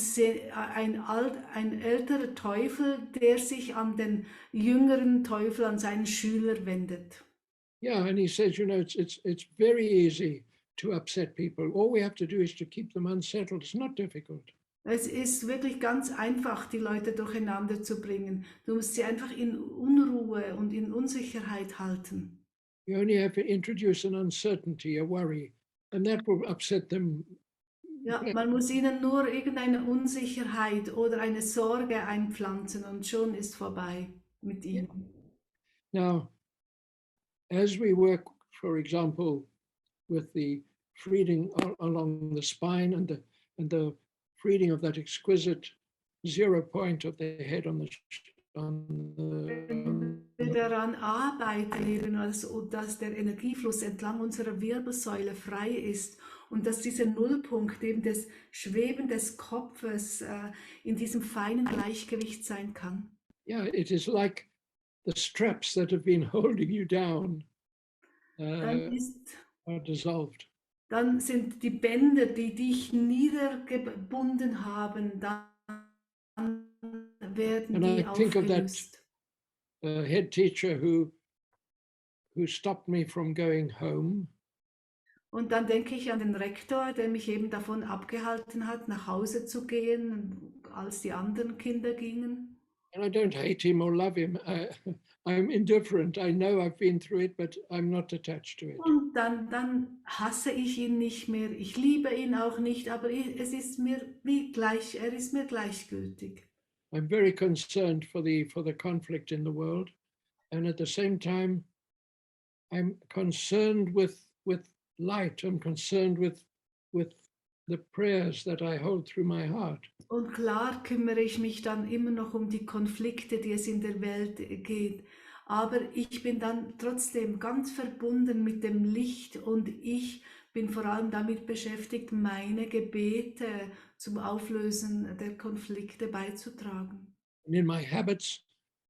älterer Teufel, der sich an den jüngeren Teufel, an seinen Schüler wendet. Yeah, and he says, you know, it's very easy to upset people. All we have to do is to keep them unsettled. It's not difficult. Es ist wirklich ganz einfach, die Leute durcheinander zu bringen. Du musst sie einfach in Unruhe und in Unsicherheit halten. You only have to introduce an uncertainty, a worry, and that will upset them. Ja, man muss ihnen nur irgendeine Unsicherheit oder eine Sorge einpflanzen und schon ist vorbei mit ihnen. Now, as we work, for example, with the freeding along the spine and the freeding of that exquisite 0 point of the head on the Wenn wir daran arbeiten, eben, dass der Energiefluss entlang unserer Wirbelsäule frei ist und dass dieser Nullpunkt eben des Schweben des Kopfes in diesem feinen Gleichgewicht sein kann. Yeah, it is like the straps that have been holding you down are dissolved. Dann sind die Bänder, die dich niedergebunden haben, dann werden And die I think of that aufgelöst. head teacher who stopped me from going home. Und dann denke ich an den Rektor, der mich eben davon abgehalten hat, nach Hause zu gehen, als die anderen Kinder gingen. And I don't hate him or love him. I'm indifferent. I know I've been through it, but I'm not attached to it. Und dann hasse ich ihn nicht mehr. Ich liebe ihn auch nicht, aber es ist mir er ist mir gleichgültig. I'm very concerned for the conflict in the world, and at the same time, I'm concerned with light. I'm concerned with the prayers that I hold through my heart. Und klar kümmere ich mich dann immer noch um die Konflikte, die es in der Welt geht. Aber ich bin dann trotzdem ganz verbunden mit dem Licht und ich bin vor allem damit beschäftigt, meine Gebete zum Auflösen der Konflikte beizutragen. And in my habits,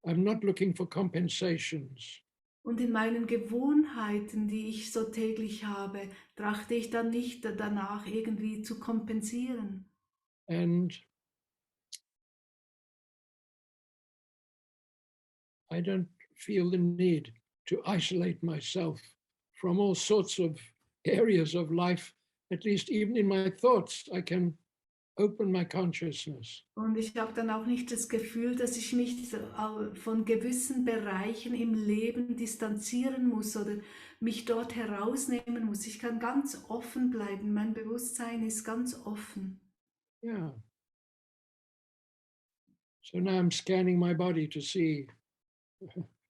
I'm not looking for compensations. Und in meinen Gewohnheiten, die ich so täglich habe, trachte ich dann nicht danach irgendwie zu kompensieren. And I don't feel the need to isolate myself from all sorts of areas of life. At least even in my thoughts, I can open my consciousness. Und ich habe dann auch nicht das Gefühl, dass ich mich von gewissen Bereichen im Leben distanzieren muss oder mich dort herausnehmen muss. Ich kann ganz offen bleiben. Mein Bewusstsein ist ganz offen. Yeah. So now I'm scanning my body to see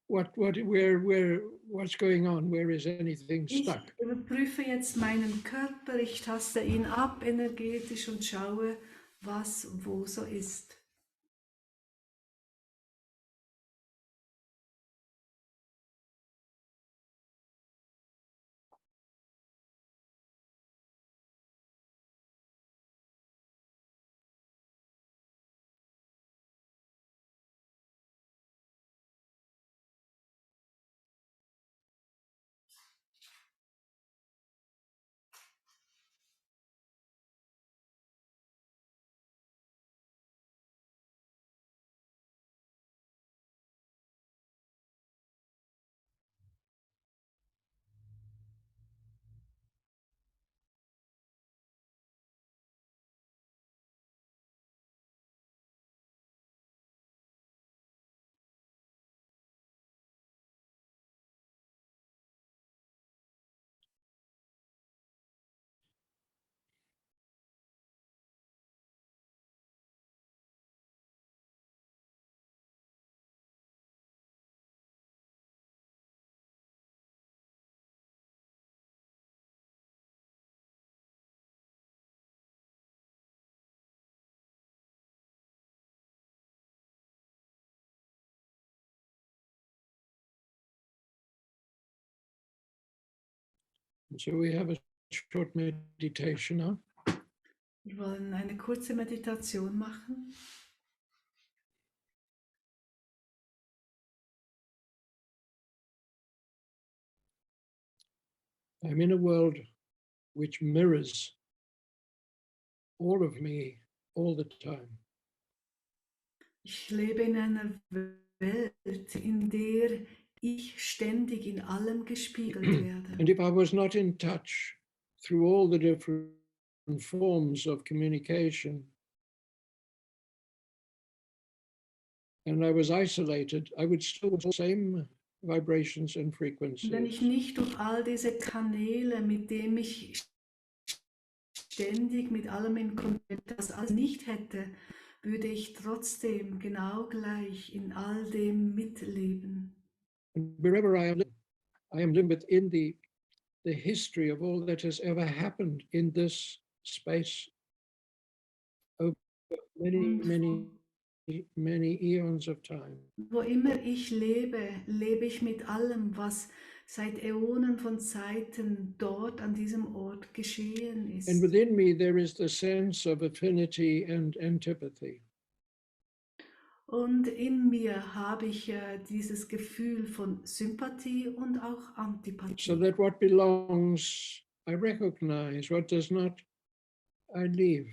what's going on, where is anything Ich stuck. überprüfe jetzt meinen Körper, ich taste ihn ab energetisch und schaue, was wo so ist. So we have a short meditation now. Wir wollen eine kurze Meditation machen. I'm in a world which mirrors all of me all the time. Ich lebe in einer Welt, in der ich ständig in allem gespiegelt werde. And if I was not in touch through all the different forms of communication, and I was isolated, I would still have the same vibrations and frequencies. Wenn ich nicht durch all diese Kanäle, mit denen ich ständig mit allem in Kontakt, das alles nicht hätte, würde ich trotzdem genau gleich in all dem mitleben. And wherever I am living within the history of all that has ever happened in this space over many eons of time. Wo immer ich lebe, lebe ich mit allem, was seit Äonen von Zeiten dort an diesem Ort geschehen ist. And within me there is the sense of affinity and antipathy. Und in mir habe ich dieses Gefühl von Sympathie und auch Antipathie. So that what belongs, I recognize, what does not, I leave.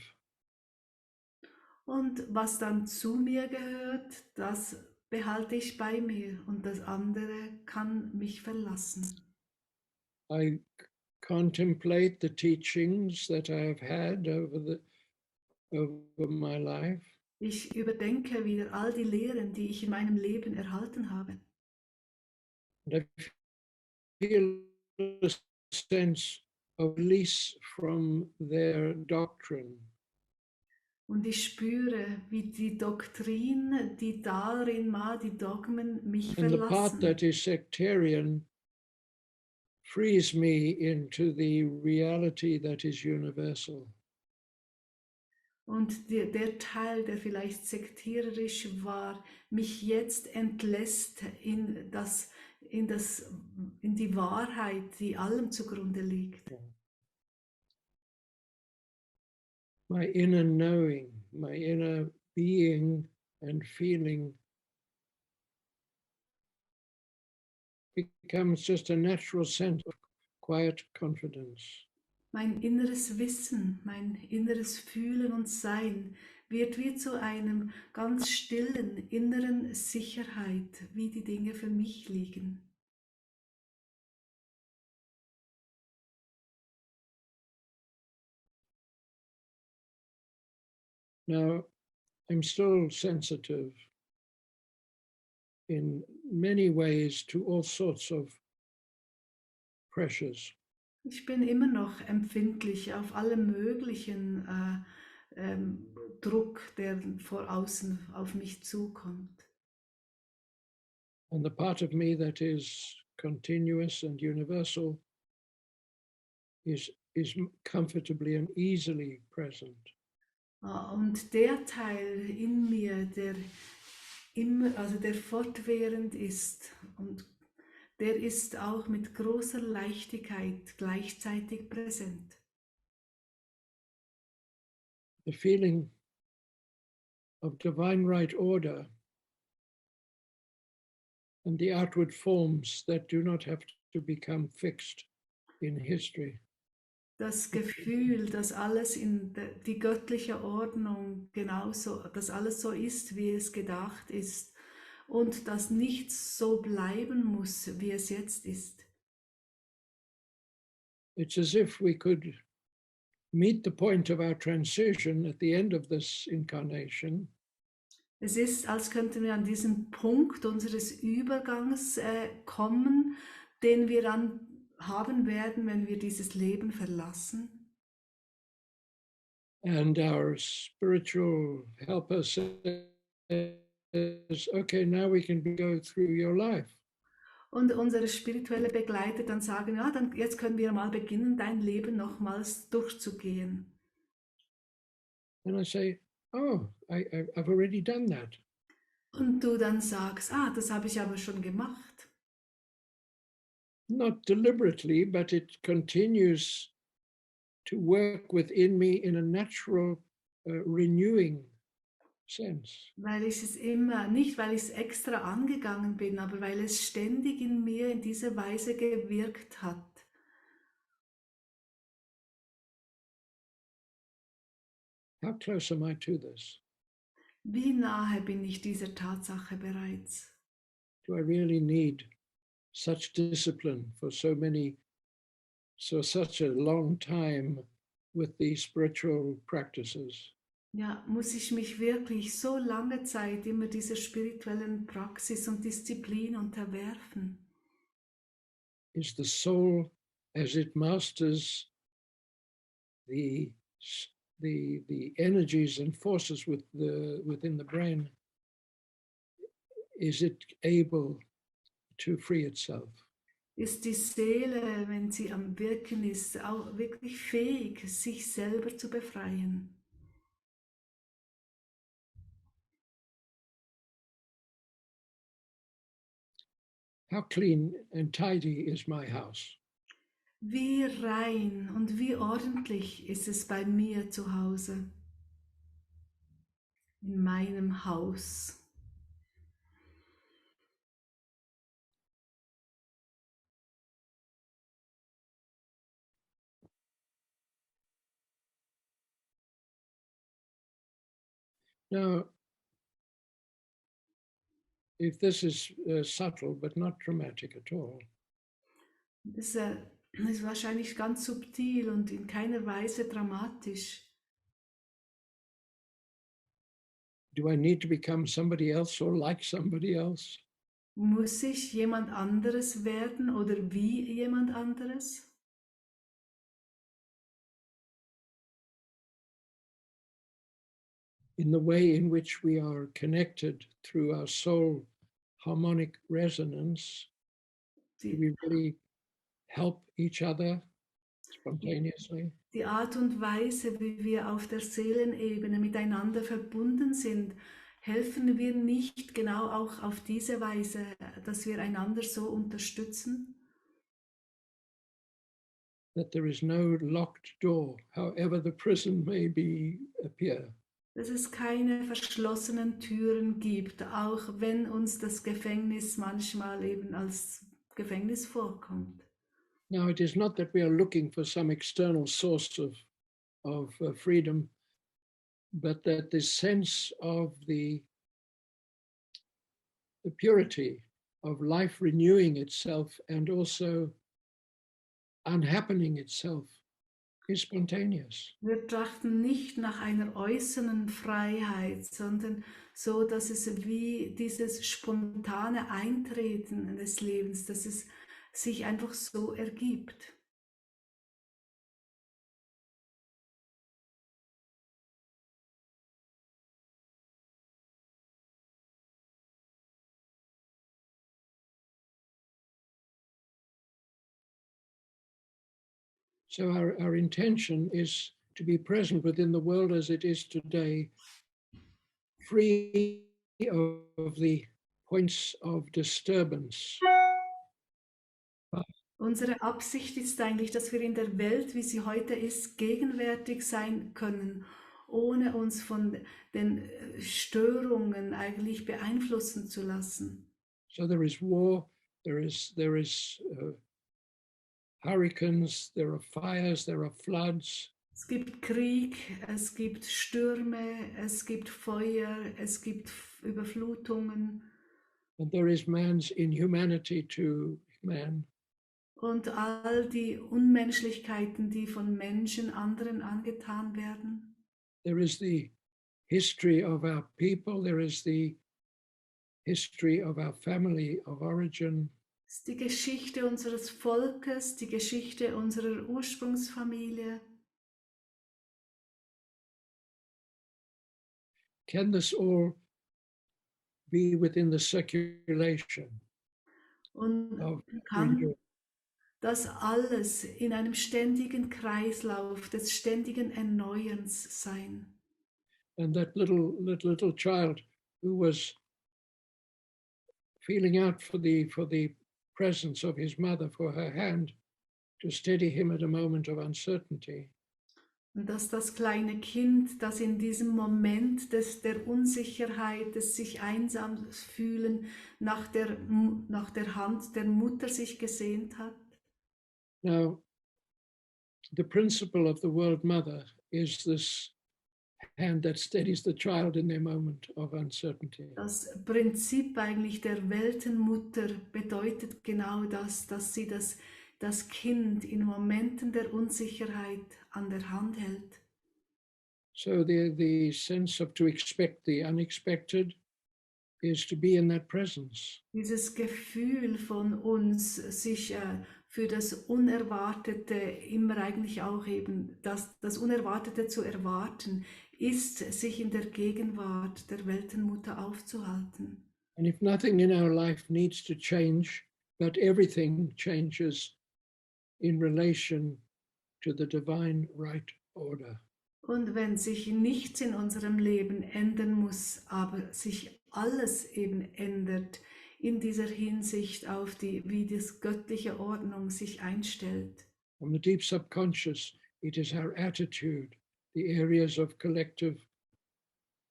Und was dann zu mir gehört, das behalte ich bei mir und das andere kann mich verlassen. I contemplate the teachings that I have had over my life. Ich überdenke wieder all die Lehren, die ich in meinem Leben erhalten habe. And I feel a sense of release from their doctrine. Und ich spüre, wie die Doktrin, die darin war, die Dogmen mich And the part verlassen. that is sectarian frees me into the reality that is universal. Und der Teil, der vielleicht sektiererisch war, mich jetzt entlässt in die Wahrheit, die allem zugrunde liegt. My inner knowing, my inner being and feeling becomes just a natural sense of quiet confidence. Mein inneres Wissen, mein inneres Fühlen und Sein wird wie zu einem ganz stillen inneren Sicherheit, wie die Dinge für mich liegen. Now, I'm still sensitive in many ways to all sorts of pressures. Ich bin immer noch empfindlich auf alle möglichen Druck, der von außen auf mich zukommt. And the part of me that is continuous and universal is comfortably and easily present. Und der Teil in mir, der fortwährend ist, und der ist auch mit großer Leichtigkeit gleichzeitig präsent. The feeling of divine right order and the outward forms that do not have to become fixed in history. Das Gefühl, dass alles in die göttliche Ordnung genauso, dass alles so ist, wie es gedacht ist und dass nichts so bleiben muss, wie es jetzt ist. It's as if we could meet the point of our transition at the end of this incarnation. Es ist, als könnten wir an diesen Punkt unseres Übergangs kommen, den wir dann haben werden, wenn wir dieses Leben verlassen. And our spiritual helper says, okay, now we can go through your life. Und unsere spirituelle Begleiter dann sagen, ja, dann jetzt können wir mal beginnen, dein Leben nochmals durchzugehen. And I say, oh, I've already done that. Und du dann sagst, das habe ich aber schon gemacht. not deliberately, but it continues to work within me in a natural, renewing sense. Weil ich es immer, nicht weil ich es extra angegangen bin, aber weil es ständig in mir in dieser Weise gewirkt hat. How close am I to this? Wie nahe bin ich dieser Tatsache bereits? Do I really need such discipline for such a long time with these spiritual practices? Ja, muss ich mich wirklich so lange Zeit immer dieser spirituellen Praxis und Disziplin unterwerfen? Is the soul, as it masters the energies and forces within the brain, is it able to free itself? Ist die Seele, wenn sie am Wirken ist, auch wirklich fähig, sich selber zu befreien? How clean and tidy is my house? Wie rein und wie ordentlich ist es bei mir zu Hause, in meinem Haus? Now, if this is subtle but not dramatic at all, Das ist wahrscheinlich ganz subtil und in keiner Weise dramatisch. do I need to become somebody else or like somebody else? Muss ich jemand anderes werden oder wie jemand anderes? In the way in which we are connected through our soul harmonic resonance, do Die, we really help each other spontaneously? die Art und Weise, wie wir auf der Seelenebene miteinander verbunden sind, helfen wir nicht genau auch auf diese Weise, dass wir einander so unterstützen? That there is no locked door, however the prison may appear. Dass es keine verschlossenen Türen gibt, auch wenn uns das Gefängnis manchmal eben als Gefängnis vorkommt. Now, it is not that we are looking for some external source of freedom, but that the sense of the purity of life renewing itself and also unhappening itself is spontaneous. Wir trachten nicht nach einer äußeren Freiheit, sondern so, dass es wie dieses spontane Eintreten des Lebens, dass es sich einfach so ergibt. So our intention is to be present within the world as it is today, free of the points of disturbance. Unsere Absicht ist eigentlich, dass wir in der Welt, wie sie heute ist, gegenwärtig sein können, ohne uns von den Störungen eigentlich beeinflussen zu lassen. So there is war, there is hurricanes, there are fires, there are floods. Es gibt Krieg, es gibt Stürme, es gibt Feuer, es gibt Überflutungen. And there is man's inhumanity to man. Und all die Unmenschlichkeiten, die von Menschen anderen angetan werden. There is the history of our people, there is the history of our family of origin. Es ist die Geschichte unseres Volkes, die Geschichte unserer Ursprungsfamilie. Can this all be within the circulation Und of kann renewal? das alles in einem ständigen Kreislauf des ständigen Erneuerns sein? And that little child who was feeling out for the presence of his mother for her hand to steady him at a moment of uncertainty. Und dass das kleine Kind, das in diesem Moment der Unsicherheit, des sich einsam fühlen, nach der Hand der Mutter sich gesehnt hat. Now, the principle of the World Mother is this hand that steadies the child in their moment of uncertainty. Das Prinzip eigentlich der Weltenmutter bedeutet genau das, dass sie das Kind in Momenten der Unsicherheit an der Hand hält. So the sense of to expect the unexpected is to be in that presence. Dieses Gefühl von uns, sich für das Unerwartete immer eigentlich auch eben, das Unerwartete zu erwarten, ist, sich in der Gegenwart der Weltenmutter aufzuhalten. And if nothing in our life needs to change, but everything changes in relation to the divine right order. Und wenn sich nichts in unserem Leben ändern muss, aber sich alles eben ändert in dieser Hinsicht auf wie die göttliche Ordnung sich einstellt. From the deep subconscious, it is our attitude, the areas of collective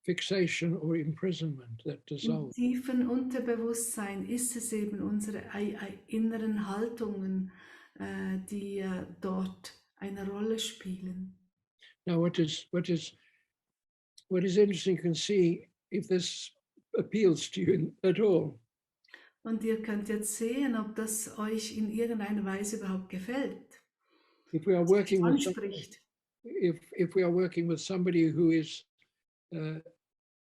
fixation or imprisonment that Im dissolve. tiefen Unterbewusstsein ist es eben unsere inneren Haltungen, die dort eine Rolle spielen. Now, what is interesting, you can see if this appeals to you at all. Und ihr könnt jetzt sehen, ob das euch in irgendeiner Weise überhaupt gefällt. If we are working with Anspricht. if we are working with somebody who is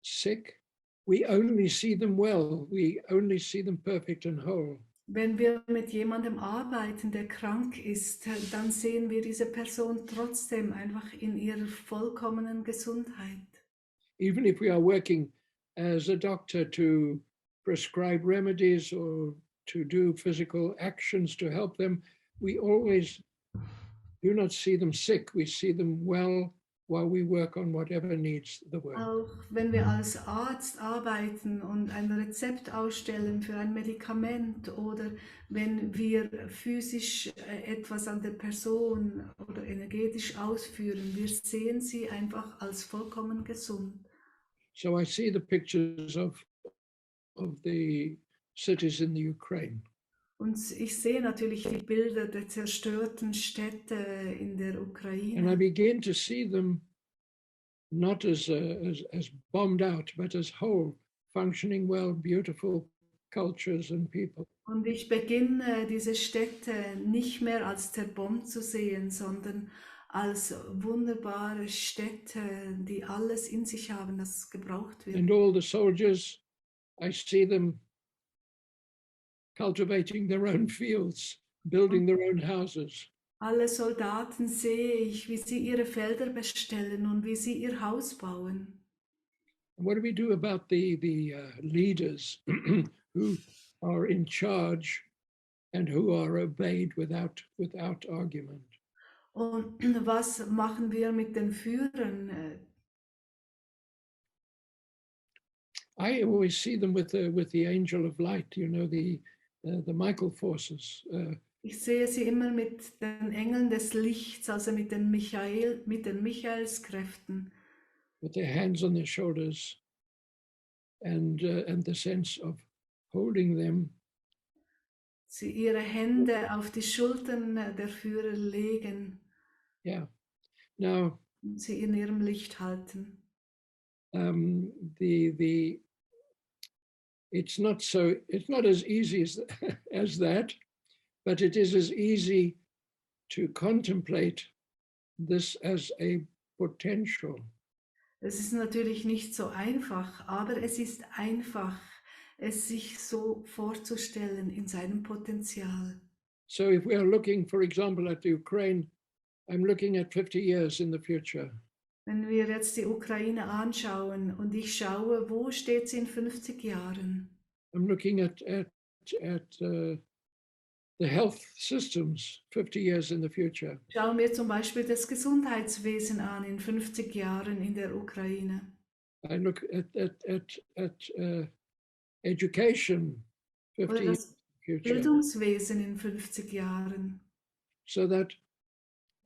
sick, we only see them well. We only see them perfect and whole. Wenn wir mit jemandem arbeiten, der krank ist, dann sehen wir diese Person trotzdem einfach in ihrer vollkommenen Gesundheit. Even if we are working as a doctor to prescribe remedies or to do physical actions to help them, we always do not see them sick. We see them well while we work on whatever needs the work. Auch wenn wir als Arzt arbeiten und ein Rezept ausstellen für ein Medikament oder wenn wir physisch etwas an der Person oder energetisch ausführen, wir sehen sie einfach als vollkommen gesund. So I see the pictures of the cities in the Ukraine. Und ich sehe natürlich die Bilder der zerstörten Städte in der And I Ukraine. begin to see them not as bombed out, but as whole, functioning well, beautiful cultures and people. Und ich beginne diese Städte nicht mehr als zerbombt zu sehen, sondern als wunderbare Städte, die alles in sich haben, das gebraucht wird. And all the soldiers, I see them cultivating their own fields, building their own houses. Alle Soldaten sehe ich, wie sie ihre Felder bestellen und wie sie ihr Haus bauen. And what do we do about the leaders who are in charge and who are obeyed without argument? Und was machen wir mit den Führern? I always see them with the angel of light, you know, the Michael forces. Ich sehe sie immer mit den Engeln des Lichts, also mit den Michaelskräften. With their hands on their shoulders, and the sense of holding them. Sie ihre Hände auf die Schultern der Führer legen, Yeah. Now, und sie in ihrem Licht halten. It's not as easy as that, but it is as easy to contemplate this as a potential. Es ist natürlich nicht so einfach, aber es ist einfach, es sich so vorzustellen in seinem Potenzial. So if we are looking, for example, at the Ukraine, I'm looking at 50 years in the future. Wenn wir jetzt die Ukraine anschauen und ich schaue, wo steht sie in 50 Jahren? I'm looking at the health systems 50 years in the future. Schauen wir zum Beispiel das Gesundheitswesen an in 50 Jahren in der Ukraine. I look at education 50 Oder years future. Bildungswesen in 50 Jahren. So that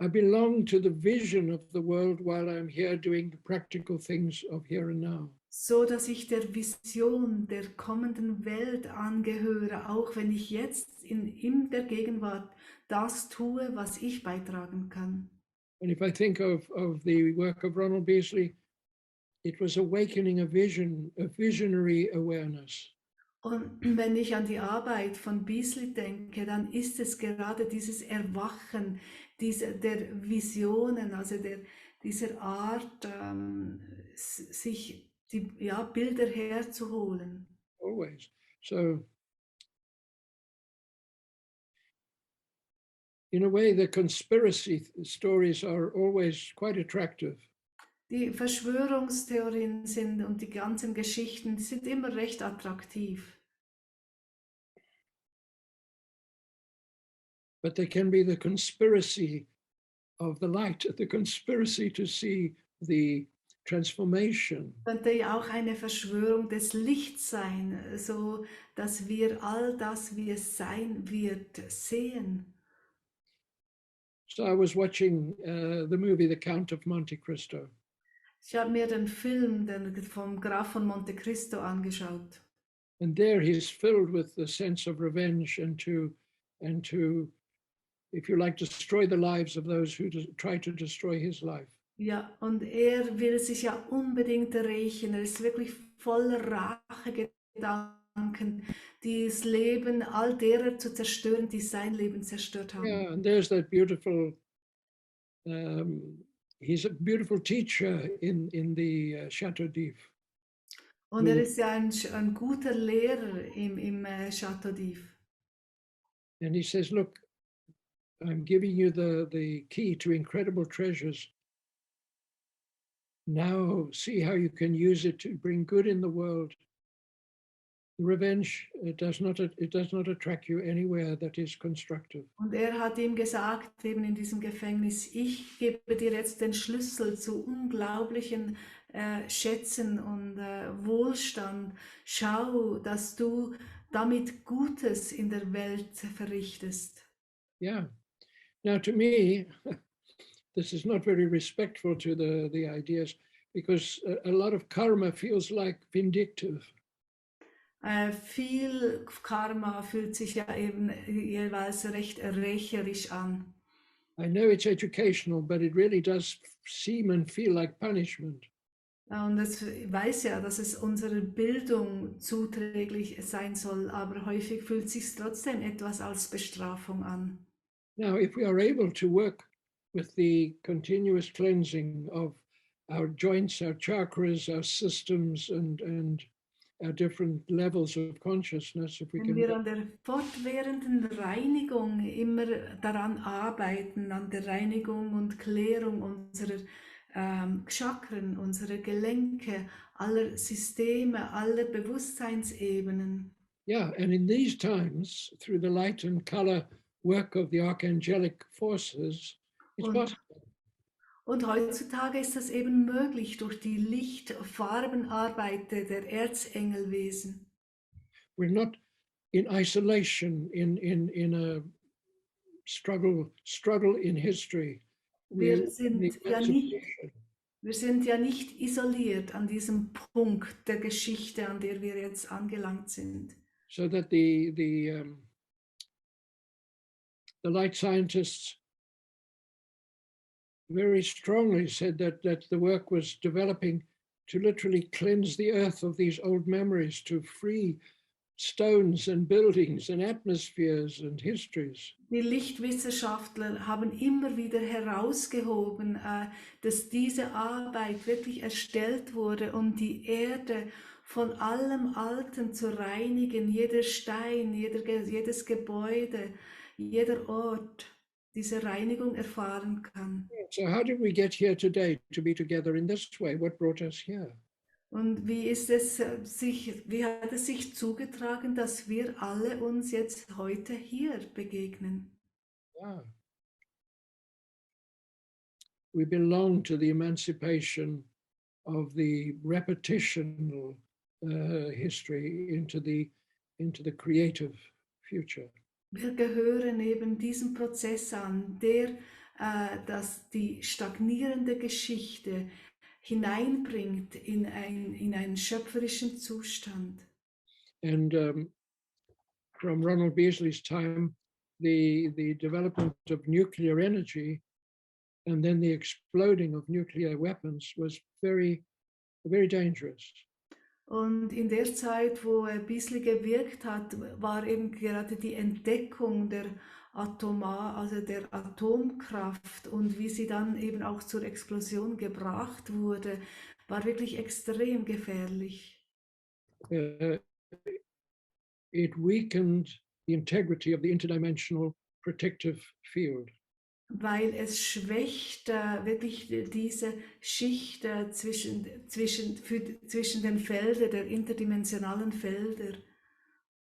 I belong to the vision of the world while I'm here doing the practical things of here and now. So dass ich der Vision der kommenden Welt angehöre, auch wenn ich jetzt in der Gegenwart das tue, was ich beitragen kann. And if I think of the work of Ronald Beasley, it was awakening a vision, a visionary awareness. Und wenn ich an die Arbeit von Beasley denke, dann ist es gerade dieses Erwachen der Visionen, also dieser Art, sich die Bilder herzuholen. Always. So in a way, the conspiracy stories are always quite attractive. Die Verschwörungstheorien und die ganzen Geschichten, die sind immer recht attraktiv. But they can be the conspiracy of the light, the conspiracy to see the transformation. Könnte ja auch eine Verschwörung des Lichts sein, so dass wir all das, wie es sein wird, sehen. So I was watching the movie The Count of Monte Cristo. Ich habe mir den Film vom Graf von Monte Cristo angeschaut. And there he's filled with the sense of revenge and to, if you like, destroy the lives of those who try to destroy his life. Ja, und er will sich ja unbedingt rächen. Er ist wirklich voller Rachegedanken, das Leben all derer zu zerstören, die sein Leben zerstört haben. Yeah, and there's that beautiful, he's a beautiful teacher in the Chateau d'If. Und er ist ja ein guter Lehrer im Château d'If. And he says, look, I'm giving you the key to incredible treasures. Now see how you can use it to bring good in the world. The revenge, it does not attract you anywhere that is constructive. Und er hat ihm gesagt, eben in diesem Gefängnis, ich gebe dir jetzt den Schlüssel zu unglaublichen Schätzen und Wohlstand. Schau, dass du damit Gutes in der Welt verrichtest. Yeah. Now to me, this is not very respectful to the ideas, because a lot of karma feels like vindictive. Viel Karma fühlt sich ja eben jeweils recht rächerisch an. I know it's educational, but it really does seem and feel like punishment. Und es weiß ja, dass es unserer Bildung zuträglich sein soll, aber häufig fühlt es sich trotzdem etwas als Bestrafung an. Now, if we are able to work with the continuous cleansing of our joints, our chakras, our systems, and our different levels of consciousness, if we Wenn can. wir an der fortwährenden Reinigung immer daran arbeiten, an der Reinigung und Klärung unserer Chakren, unserer Gelenke, aller Systeme, aller Bewusstseinsebenen. Yeah, and in these times, through the light and color work of the archangelic forces, it's possible. Und heutzutage ist das eben möglich durch die Lichtfarbenarbeit der Erzengelwesen. We're not in isolation, in a struggle in history. Wir sind ja nicht isoliert an diesem Punkt der Geschichte, an der wir jetzt angelangt sind. So that the light scientists very strongly said that the work was developing to literally cleanse the earth of these old memories, to free stones and buildings and atmospheres and histories. Die Lichtwissenschaftler haben immer wieder herausgehoben, dass diese Arbeit wirklich erstellt wurde, um die Erde von allem Alten zu reinigen, jeder Stein, jedes Gebäude, jeder Ort diese Reinigung erfahren kann. So how did we get here today to be together in this way? What brought us here? Und wie hat es sich zugetragen, dass wir alle uns jetzt heute hier begegnen? Yeah. We belong to the emancipation of the repetitional history into the creative future. Wir gehören eben diesem Prozess an, der dass die stagnierende Geschichte hineinbringt in einen schöpferischen Zustand. And from Ronald Beasley's time, the development of nuclear energy and then the exploding of nuclear weapons was very, very dangerous. Und in der Zeit, wo Beasley gewirkt hat, war eben gerade die Entdeckung der also der Atomkraft und wie sie dann eben auch zur Explosion gebracht wurde, war wirklich extrem gefährlich. It weakened the integrity of the interdimensional protective field. Weil es schwächt wirklich diese Schicht zwischen den Feldern, der interdimensionalen Felder.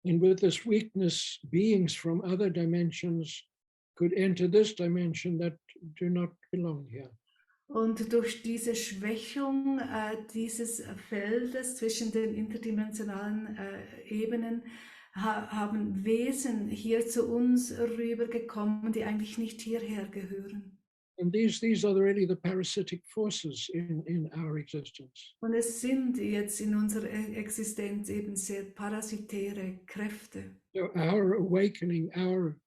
And with this weakness, beings from other dimensions could enter this dimension that do not belong here. Und durch diese Schwächung dieses Feldes zwischen den interdimensionalen Ebenen haben Wesen hier zu uns rübergekommen, die eigentlich nicht hierher gehören. And these are really the parasitic forces in our existence. Und es sind jetzt in unserer Existenz eben sehr parasitäre Kräfte. So our awakening, our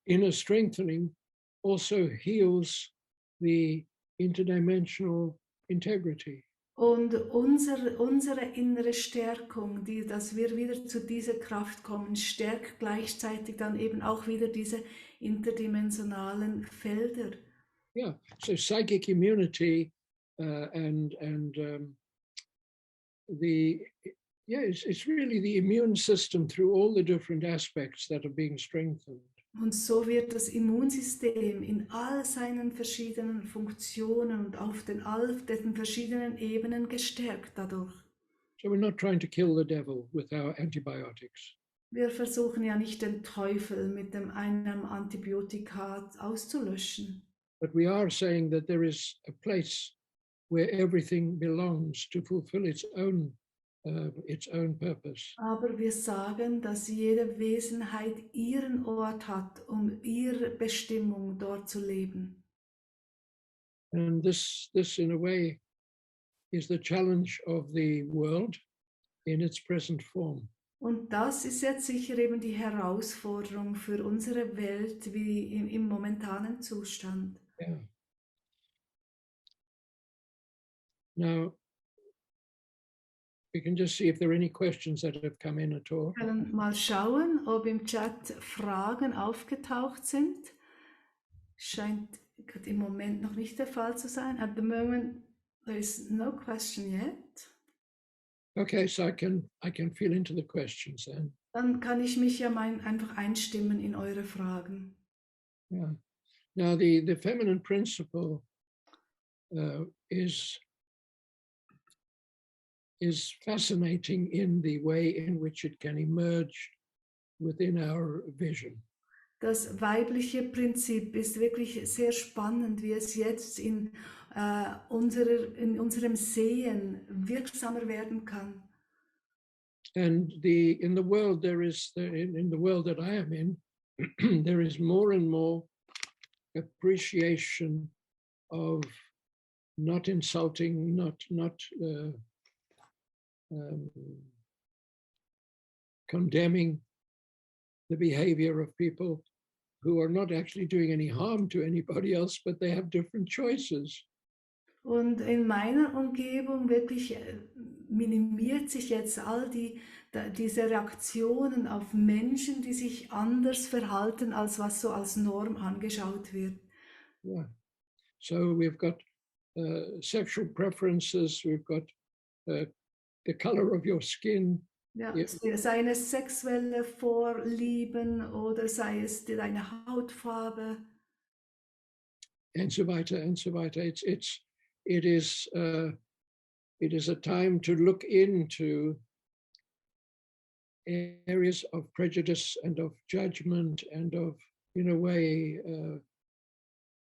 inner strengthening also heals the interdimensional integrity. Und unsere innere Stärkung, dass wir wieder zu dieser Kraft kommen, stärkt gleichzeitig dann eben auch wieder diese interdimensionalen Felder. Yeah, so psychic immunity and it's really the immune system through all the different aspects that are being strengthened. Und so wird das Immunsystem in all seinen verschiedenen Funktionen und auf den verschiedenen Ebenen gestärkt dadurch. So we're not trying to kill the devil with our antibiotics. Wir versuchen ja nicht den Teufel mit einem Antibiotika auszulöschen. But we are saying that there is a place where everything belongs to fulfill its own purpose. Aber wir sagen, dass jede Wesenheit ihren Ort hat, ihre Bestimmung dort zu leben. And this in a way is the challenge of the world in its present form. Und das ist jetzt sicher eben die Herausforderung für unsere Welt wie im momentanen Zustand. Yeah. Now, we can just see if there are any questions that have come in at all. Wir können mal schauen, ob im Chat Fragen aufgetaucht sind. Scheint im Moment noch nicht der Fall zu sein. At the moment, there is no question yet. Okay, so I can feel into the questions then. Dann kann ich mich ja einfach einstimmen in eure Fragen. Yeah. Now the feminine principle is fascinating in the way in which it can emerge within our vision. Das weibliche Prinzip ist wirklich sehr spannend, wie es jetzt in unserem Sehen wirksamer werden kann. And in the world there is in the world that I am in, there is more and more appreciation of not insulting, not condemning the behavior of people who are not actually doing any harm to anybody else, but they have different choices. Und in meiner Umgebung wirklich minimiert sich jetzt all diese Reaktionen auf Menschen, die sich anders verhalten, als was so als Norm angeschaut wird. Yeah. So we've got sexual preferences, we've got the color of your skin. Ja, sei es sexuelle Vorlieben oder sei es deine Hautfarbe. And so weiter, and so weiter. It is a time to look into areas of prejudice and of judgment and of, in a way,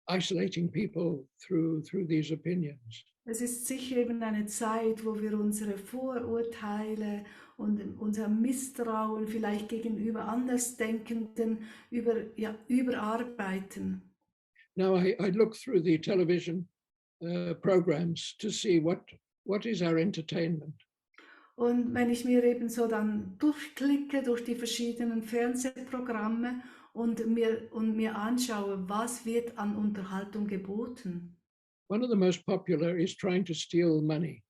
isolating people through these opinions. Es ist sicher eben eine Zeit, wo wir unsere Vorurteile und unser Misstrauen vielleicht gegenüber Andersdenkenden überarbeiten. Now I look through the television programs to see what is our entertainment. Und wenn ich mir eben so dann durchklicke durch die verschiedenen Fernsehprogramme und mir anschaue, was wird an Unterhaltung geboten. One of the most popular is trying to steal money.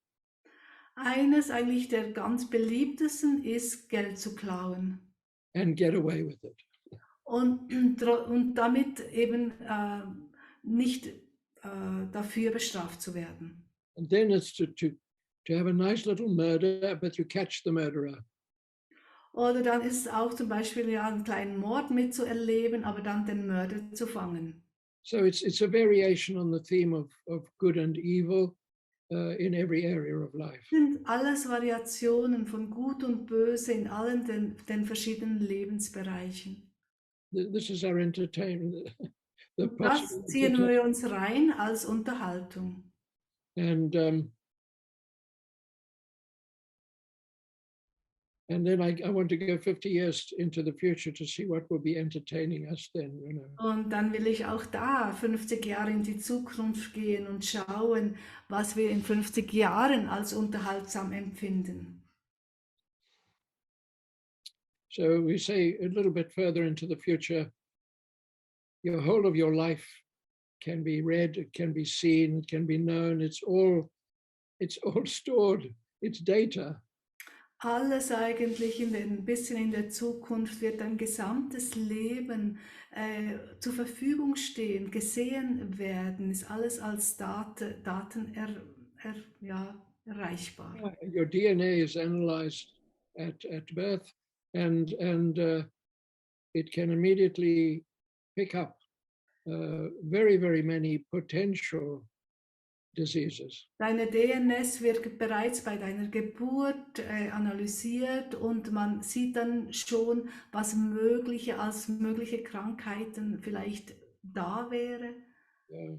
Eines eigentlich der ganz beliebtesten ist, Geld zu klauen And get away with it. und damit eben nicht dafür bestraft zu werden. And then it's to have a nice little murder, but you catch the murderer. Oder dann ist es auch zum Beispiel ja einen kleinen Mord mitzuerleben, aber dann den Mörder zu fangen. So it's a variation on the theme of good and evil in every area of life. Sind alles Variationen von Gut und Böse in allen den verschiedenen Lebensbereichen. This is our entertainment. The Das ziehen wir uns rein als Unterhaltung. And then I want to go 50 years into the future to see what will be entertaining us then, you know. Und dann will ich auch da 50 Jahre in die Zukunft gehen und schauen, was wir in 50 Jahren als unterhaltsam empfinden. So we say a little bit further into the future, your whole of your life can be read, it can be seen, it can be known, it's all stored, it's data. Alles eigentlich ein bisschen in der Zukunft wird dein gesamtes Leben zur Verfügung stehen, gesehen werden, ist alles als Daten erreichbar. Your DNA is analyzed at birth and it can immediately pick up very, very many potential diseases. Deine DNS wird bereits bei deiner Geburt analysiert und man sieht dann schon, was als mögliche Krankheiten vielleicht da wäre. Yeah.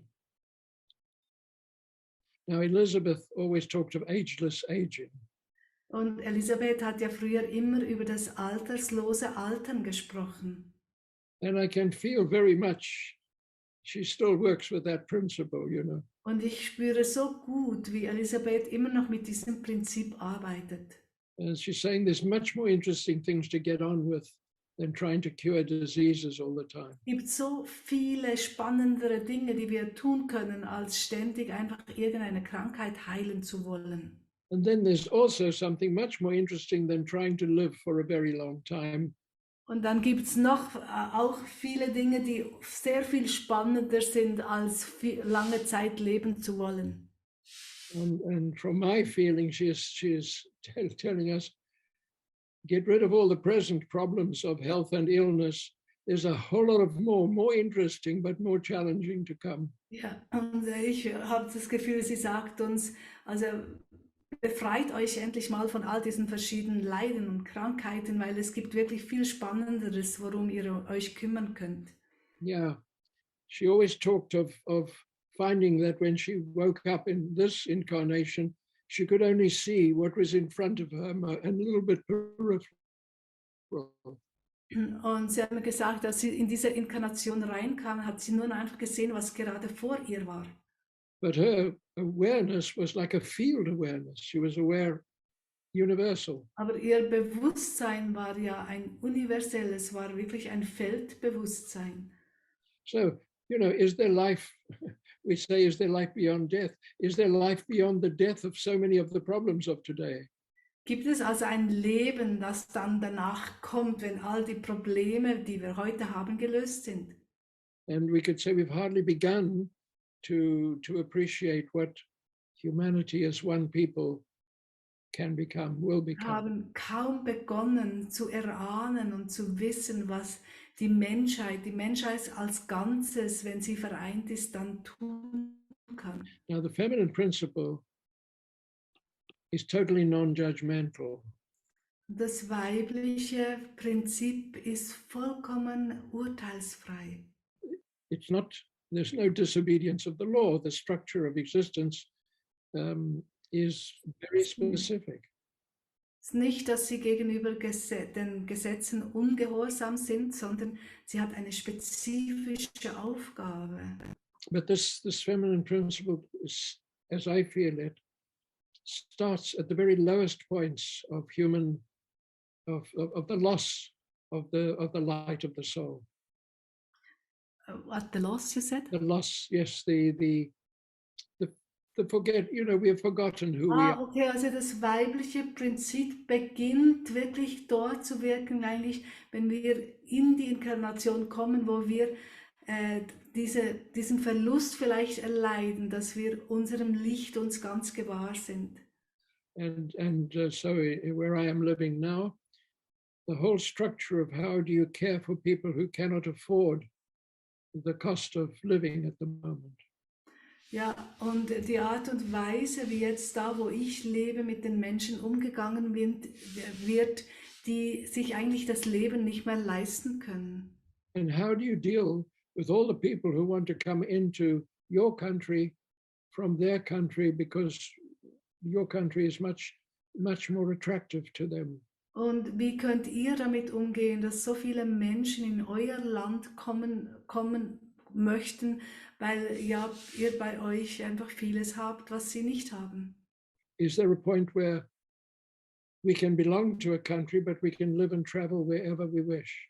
Now Elizabeth always talked of ageless aging. Und Elisabeth hat ja früher immer über das alterslose Altern gesprochen. And I can feel very much she still works with that principle, you know. Und ich spüre so gut, wie Elisabeth immer noch mit diesem Prinzip arbeitet. And she's saying there's much more interesting things to get on with than trying to cure diseases all the time. Es gibt so viele spannendere Dinge, die wir tun können, als ständig einfach irgendeine Krankheit heilen zu wollen. And then there's also something much more interesting than trying to live for a very long time. Und dann gibt es noch auch viele Dinge, die sehr viel spannender sind, als lange Zeit leben zu wollen. And from my feeling, she is telling us, get rid of all the present problems of health and illness. There's a whole lot of more interesting, but more challenging to come. Ja, und ich habe das Gefühl, sie sagt uns, also befreit euch endlich mal von all diesen verschiedenen Leiden und Krankheiten, weil es gibt wirklich viel Spannenderes, worum ihr euch kümmern könnt. Yeah, she always talked of finding that when she woke up in this incarnation, she could only see what was in front of her and a little bit peripheral. Und sie hat mir gesagt, als sie in diese Inkarnation reinkam, hat sie nur einfach gesehen, was gerade vor ihr war. But her awareness was like a field awareness. She was aware universal. Aber ihr Bewusstsein war ja ein universelles, war wirklich ein Feldbewusstsein. So, you know, is there life, we say, is there life beyond death? Is there life beyond the death of so many of the problems of today? Gibt es also ein Leben, das dann danach kommt, wenn all die Probleme, die wir heute haben, gelöst sind? And we could say we've hardly begun to appreciate what humanity as one people can become, will Wir become. haben kaum begonnen zu erahnen und zu wissen, was die Menschheit als Ganzes, wenn sie vereint ist, dann tun kann. Now, the feminine principle is totally non-judgmental. Das weibliche Prinzip ist vollkommen urteilsfrei. It's not, there's no disobedience of the law. The structure of existence is very specific. Es ist nicht, dass sie gegenüber den Gesetzen ungehorsam sind, sondern sie hat eine spezifische Aufgabe. But this feminine principle, is, as I feel it, starts at the very lowest points of human, of the loss of the light of the soul. At the loss, you said? The loss, yes, the forget, you know, we have forgotten who we are. Okay, also das weibliche Prinzip beginnt wirklich dort zu wirken, eigentlich, wenn wir in die Inkarnation kommen, wo wir diesen Verlust vielleicht erleiden, dass wir unserem Licht uns ganz gewahr sind. And so where I am living now, the whole structure of how do you care for people who cannot afford the cost of living at the moment. Ja, und die Art und Weise, wie jetzt da, wo ich lebe, mit den Menschen umgegangen wird, die sich eigentlich das Leben nicht mehr leisten können. And how do you deal with all the people who want to come into your country from their country because your country is much more attractive to them? Und wie könnt ihr damit umgehen, dass so viele Menschen in euer Land kommen möchten, weil ja ihr bei euch einfach vieles habt, was sie nicht haben? Is there a point where we can belong to a country, but we can live and travel wherever we wish?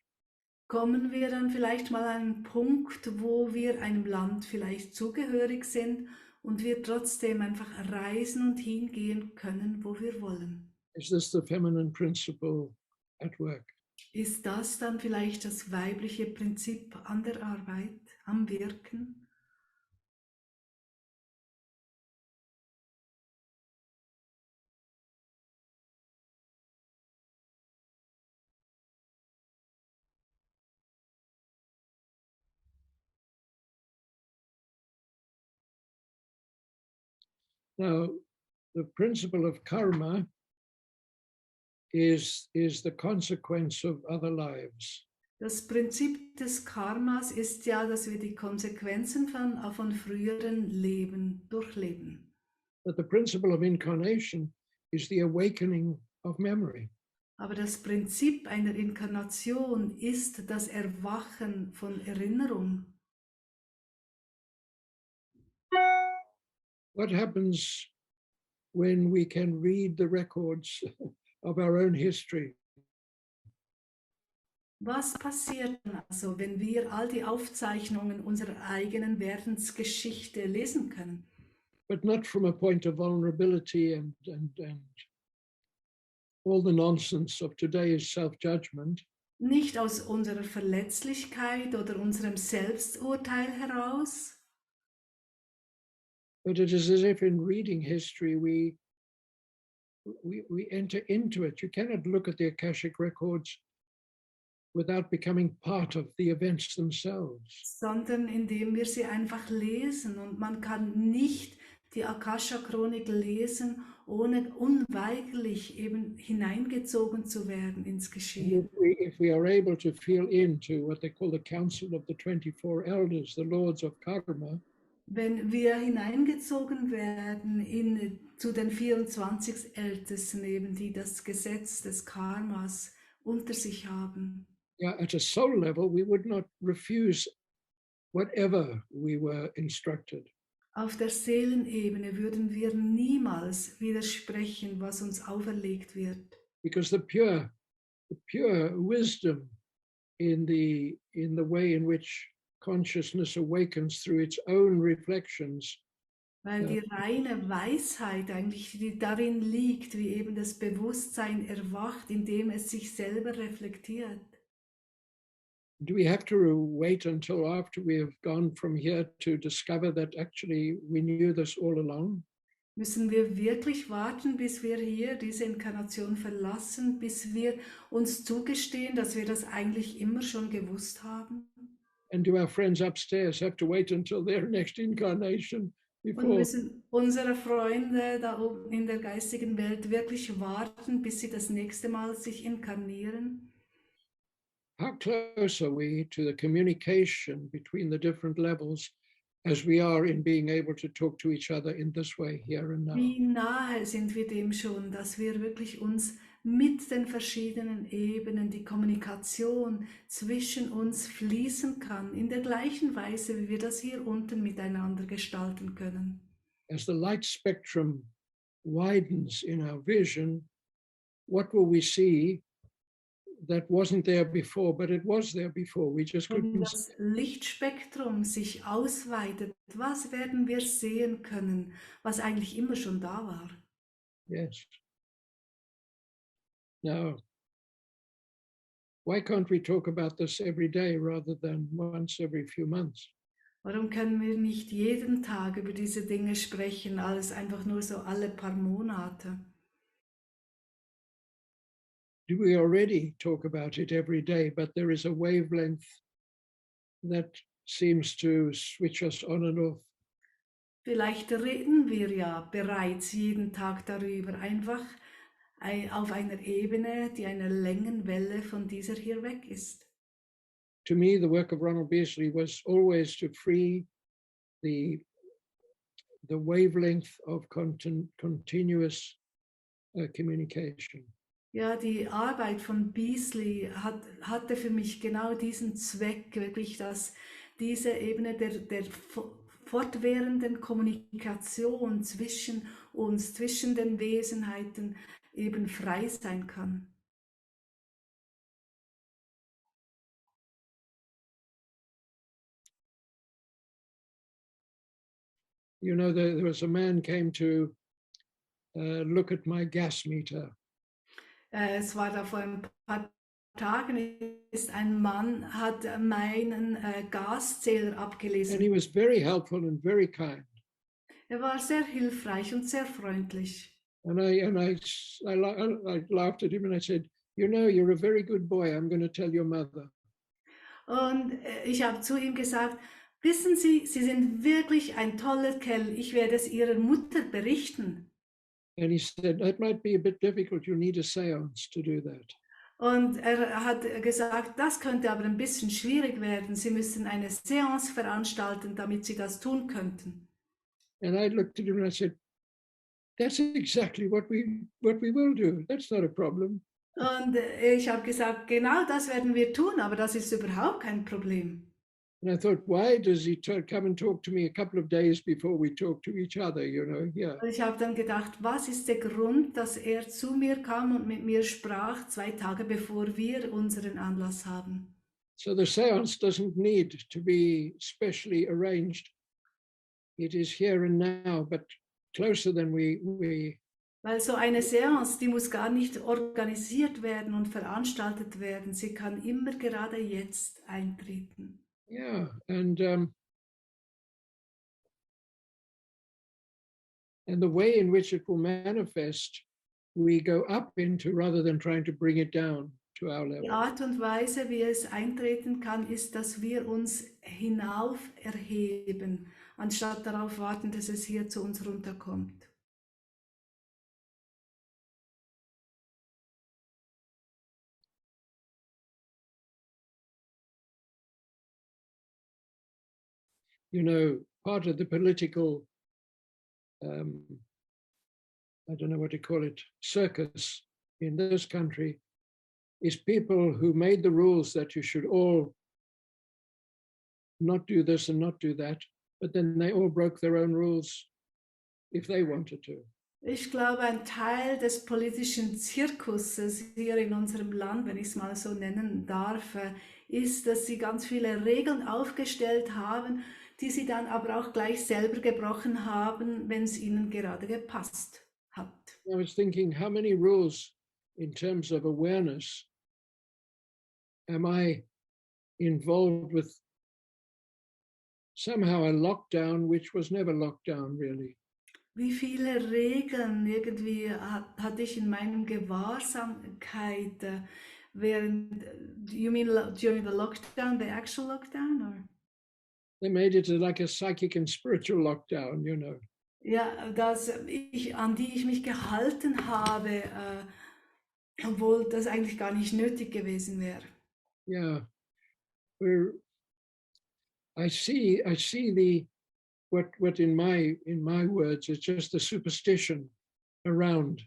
Kommen wir dann vielleicht mal an einen Punkt, wo wir einem Land vielleicht zugehörig sind und wir trotzdem einfach reisen und hingehen können, wo wir wollen? Is this the feminine principle at work? Ist das dann vielleicht das weibliche Prinzip an der Arbeit, am Wirken? Now, the principle of karma is the consequence of other lives. Das Prinzip des Karmas ist ja, dass wir die Konsequenzen von früheren Leben durchleben. But the principle of incarnation is the awakening of memory. Aber das Prinzip einer Inkarnation ist das Erwachen von Erinnerung. What happens when we can read the records of our own history? Was passiert also, wenn wir all die Aufzeichnungen unserer eigenen Werdensgeschichte lesen können? But not from a point of vulnerability and all the nonsense of today's self-judgment. Nicht aus unserer Verletzlichkeit oder unserem Selbsturteil heraus, But it is as if in reading history, we enter into it. You cannot look at the Akashic records without becoming part of the events themselves. sondern indem wir sie einfach lesen. Und man kann nicht die Akasha-Chronik lesen, ohne unweigerlich eben hineingezogen zu werden ins Geschehen. If we are able to feel into what they call the Council of the 24 Elders, the Lords of Karma, Wenn wir hineingezogen werden zu den 24 Ältesten, eben, die das Gesetz des Karmas unter sich haben. yeah, at a soul level, we would not refuse whatever we were instructed. Auf der Seelenebene würden wir niemals widersprechen, was uns auferlegt wird. Because the pure wisdom in the way in which consciousness awakens through its own reflections. Weil die reine Weisheit eigentlich, die darin liegt, wie eben das Bewusstsein erwacht, indem es sich selber reflektiert. Do we have to wait until after we have gone from here to discover that actually we knew this all along? Müssen wir wirklich warten, bis wir hier diese Inkarnation verlassen, bis wir uns zugestehen, dass wir das eigentlich immer schon gewusst haben? And do our friends upstairs have to wait until their next incarnation Und before? müssen unsere Freunde da oben in der geistigen Welt wirklich warten, bis sie das nächste Mal sich inkarnieren? How close are we to the communication between the different levels as we are in being able to talk to each other in this way here and now. Wie nahe sind wir dem schon, dass wir wirklich uns mit den verschiedenen Ebenen, die Kommunikation zwischen uns fließen kann, in der gleichen Weise, wie wir das hier unten miteinander gestalten können. As the light spectrum widens in our vision, what will we see that wasn't there before, but it was there before? We just Wenn couldn't. das Lichtspektrum sich ausweitet, was werden wir sehen können, was eigentlich immer schon da war? Yes. Now, why can't we talk about this every day rather than once every few months? Warum können wir nicht jeden Tag über diese Dinge sprechen, als einfach nur so alle paar Monate? Do we already talk about it every day, but there is a wavelength that seems to switch us on and off? Vielleicht reden wir ja bereits jeden Tag darüber, einfach auf einer Ebene, die eine Längenwelle von dieser hier weg ist. To me, the work of Ronald Beasley was always to free the wavelength of continuous communication. Ja, die Arbeit von Beasley hatte für mich genau diesen Zweck, wirklich, dass diese Ebene der fortwährenden Kommunikation zwischen uns, zwischen den Wesenheiten eben frei sein kann. You know, there was a man came to look at my gas meter. Es war da vor ein paar Tagen, ist ein Mann, hat meinen Gaszähler And he abgelesen. was very helpful and very kind. Er war sehr hilfreich und sehr freundlich. And I laughed at him and I said, you know, you're a very good boy. I'm going to tell your mother. Und ich habe zu ihm gesagt, wissen Sie, Sie sind wirklich ein toller Kerl. Ich werde es Ihrer Mutter berichten. And he said, that might be a bit difficult. You'll need a seance to do that. Und er hat gesagt, das könnte aber ein bisschen schwierig werden. Sie müssen eine Seance veranstalten, damit Sie das tun könnten. And I looked at him and I said, that's exactly what we will do. That's not a problem. Und ich habe gesagt, genau das werden wir tun, aber das ist überhaupt kein Problem. And I thought, why does he come and talk to me a couple of days before we talk to each other, you know, here? Und ich habe dann gedacht, was ist der Grund, dass er zu mir kam und mit mir sprach, 2 Tage bevor wir unseren Anlass haben? So the seance doesn't need to be specially arranged. It is here and now, but closer than we Weil so eine Seance, die muss gar nicht organisiert werden und veranstaltet werden. Sie kann immer gerade jetzt eintreten. yeah, and the way in which it will manifest, we go up into rather than trying to bring it down to our Die level. Art und Weise, wie es eintreten kann, ist, dass wir uns hinauf erheben, anstatt darauf warten, dass es hier zu uns runterkommt. You know, part of the political, I don't know what to call it, circus in this country is people who made the rules that you should all not do this and not do that, but then they all broke their own rules if they wanted to. Ich glaube, ein Teil des politischen Zirkuses hier in unserem Land, wenn ich es mal so nennen darf, ist, dass sie ganz viele Regeln aufgestellt haben, die sie dann aber auch gleich selber gebrochen haben, wenn es ihnen gerade gepasst hat. I was thinking, how many rules in terms of awareness am I involved with somehow a lockdown, which was never locked down really? Wie viele Regeln irgendwie hatte ich in meinem Gewahrsamkeit während, you mean during the lockdown, the actual lockdown? Or? They made it like a psychic and spiritual lockdown, you know. Ja, an die ich mich gehalten habe, obwohl das eigentlich gar nicht nötig gewesen wäre. Yeah, I see what in my words is just the superstition around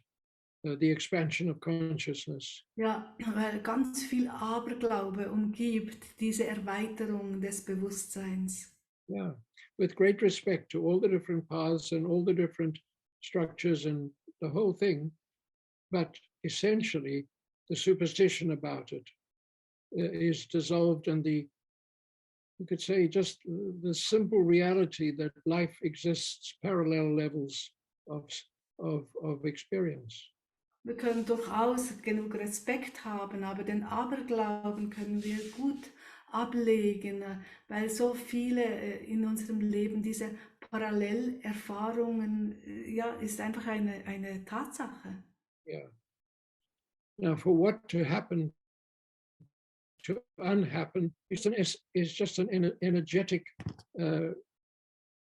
the expansion of consciousness. Ja, weil ganz viel Aberglaube umgibt diese Erweiterung des Bewusstseins. Yeah, with great respect to all the different paths and all the different structures and the whole thing, but essentially the superstition about it is dissolved, and you could say just the simple reality that life exists parallel levels of experience. Wir können durchaus genug Respekt haben, aber den Aberglauben können wir gut ablegen, weil so viele in unserem Leben diese Parallelerfahrungen, ja, ist einfach eine Tatsache. Yeah. Now, for what to happen to unhappen is just an energetic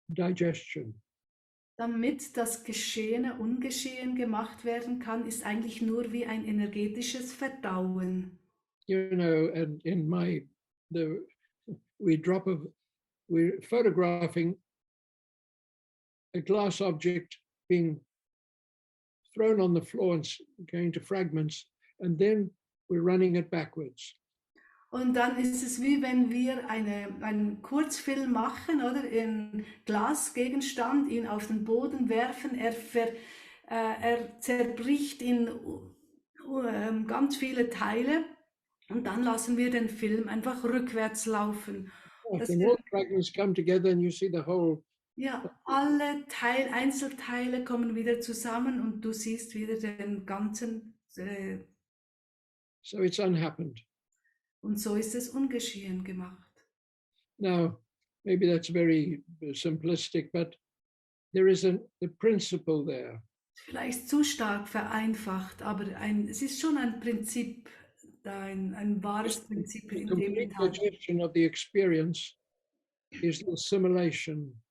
digestion. Damit das Geschehene ungeschehen gemacht werden kann, ist eigentlich nur wie ein energetisches Verdauen. You know, and we're photographing a glass object being thrown on the floor and going to fragments, and then we're running it backwards. Und dann ist es wie wenn wir einen Kurzfilm machen, oder? Einen Glasgegenstand, ihn auf den Boden werfen, er zerbricht in ganz viele Teile und dann lassen wir den Film einfach rückwärts laufen. When all fragments come together and you see the whole. Ja, alle Einzelteile kommen wieder zusammen und du siehst wieder den ganzen. So it's unhappened. Und so ist es ungeschehen gemacht. Now, maybe that's very simplistic, but there is a principle there. Vielleicht zu stark vereinfacht, aber es ist schon ein Prinzip, ein wahres Prinzip, in dem Complete digestion of the experience is the assimilation,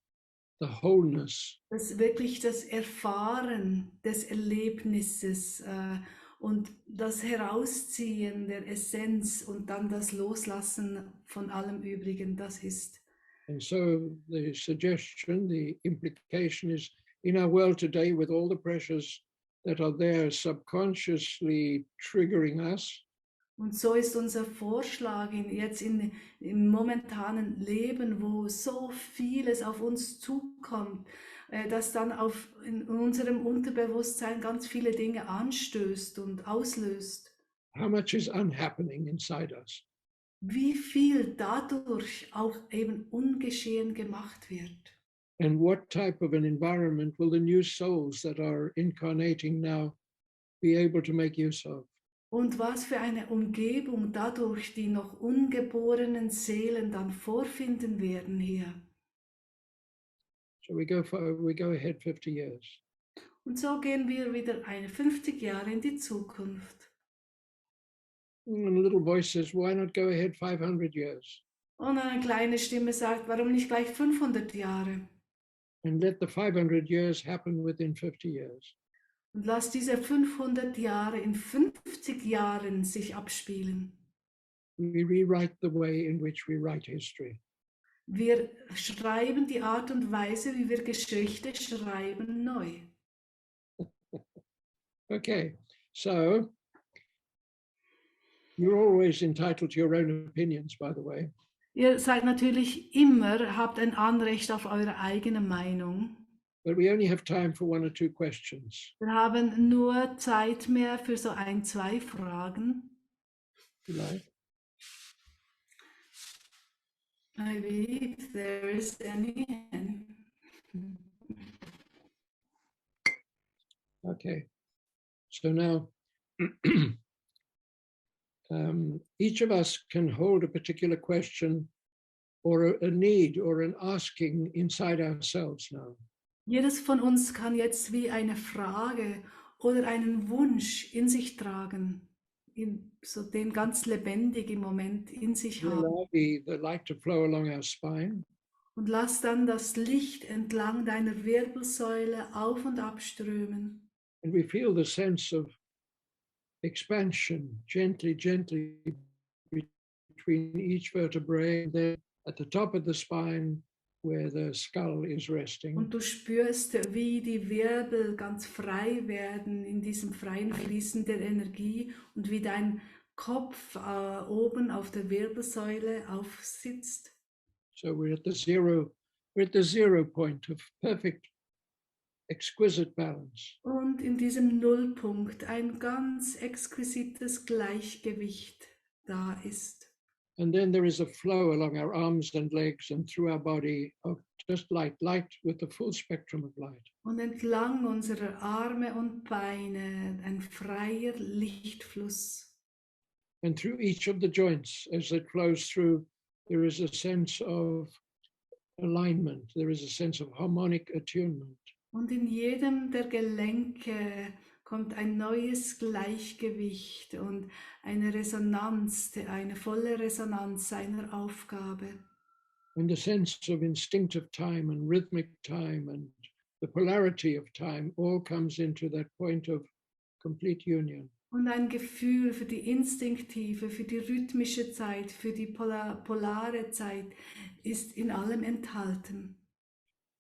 the wholeness. Das wirklich das Erfahren des Erlebnisses und das Herausziehen der Essenz und dann das Loslassen von allem Übrigen, das ist. And so the suggestion, the implication is, in our world today, with all the pressures that are there subconsciously triggering us. Und so ist unser Vorschlag jetzt im momentanen Leben, wo so vieles auf uns zukommt, das dann in unserem Unterbewusstsein ganz viele Dinge anstößt und auslöst. How much is unhappening inside us? Wie viel dadurch auch eben ungeschehen gemacht wird. And what type of an environment will the new souls that are incarnating now be able to make use of? Und was für eine Umgebung dadurch die noch ungeborenen Seelen dann vorfinden werden hier. So we go ahead 50 years. Und so gehen wir wieder 50 Jahre in die Zukunft. And a little voice says, why not go ahead 500 years? Und eine kleine Stimme sagt, warum nicht gleich 500 Jahre? And let the 500 years happen within 50 years. Und lass diese 500 Jahre in 50 Jahren sich abspielen. We rewrite the way in which we write history. Wir schreiben die Art und Weise, wie wir Geschichte schreiben, neu. Okay, so you're always entitled to your own opinions, by the way. Ihr seid natürlich immer, habt ein Anrecht auf eure eigene Meinung. But we only have time for 1 or 2 questions. Wir haben nur Zeit mehr für so 1, 2 Fragen. Like. Maybe if there is any. Okay, so now each of us can hold a particular question or a need or an asking inside ourselves now. Jedes von uns kann jetzt wie eine Frage oder einen Wunsch in sich tragen, so den ganz lebendig im Moment in sich haben. Allow the light to flow along our spine. Und lass dann das Licht entlang deiner Wirbelsäule auf und ab strömen. And we feel the sense of expansion, gently between each vertebrae. And then at the top of the spine, where the skull is resting. Und du spürst, wie die Wirbel ganz frei werden in diesem freien Fließen der Energie und wie dein Kopf oben auf der Wirbelsäule aufsitzt. So we're at the zero point of perfect, exquisite balance. Und in diesem Nullpunkt ein ganz exquisites Gleichgewicht da ist. And then there is a flow along our arms and legs and through our body of just light with the full spectrum of light. Und entlang unserer Arme und Beine ein freier Lichtfluss. And through each of the joints, as it flows through, there is a sense of alignment. There is a sense of harmonic attunement. Und in jedem der Gelenke kommt ein neues Gleichgewicht und eine Resonanz, eine volle Resonanz seiner Aufgabe. And the sense of instinctive time and rhythmic time and the polarity of time all comes into that point of complete union. Und ein Gefühl für die instinktive, für die rhythmische Zeit, für die polare Zeit ist in allem enthalten.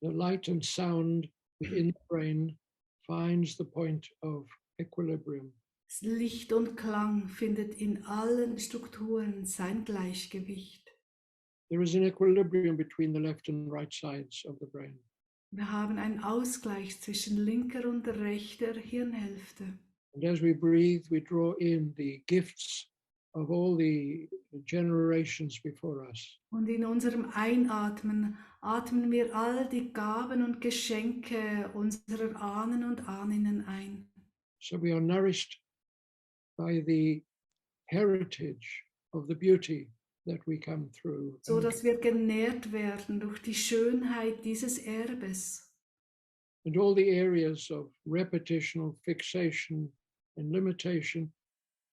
The light and sound within the brain finds the point of equilibrium. Licht und Klang findet in allen Strukturen sein Gleichgewicht. There is an equilibrium between the left and right sides of the brain. Wir haben einen Ausgleich zwischen linker und rechter Hirnhälfte. And as we breathe, we draw in the gifts of all the generations before us. Und in unserem Einatmen atmen wir all die Gaben und Geschenke unserer Ahnen und Ahninnen ein. So we are nourished by the heritage of the beauty that we come through. So dass wir genährt werden durch die Schönheit dieses Erbes. And all the areas of repetition, fixation, and limitation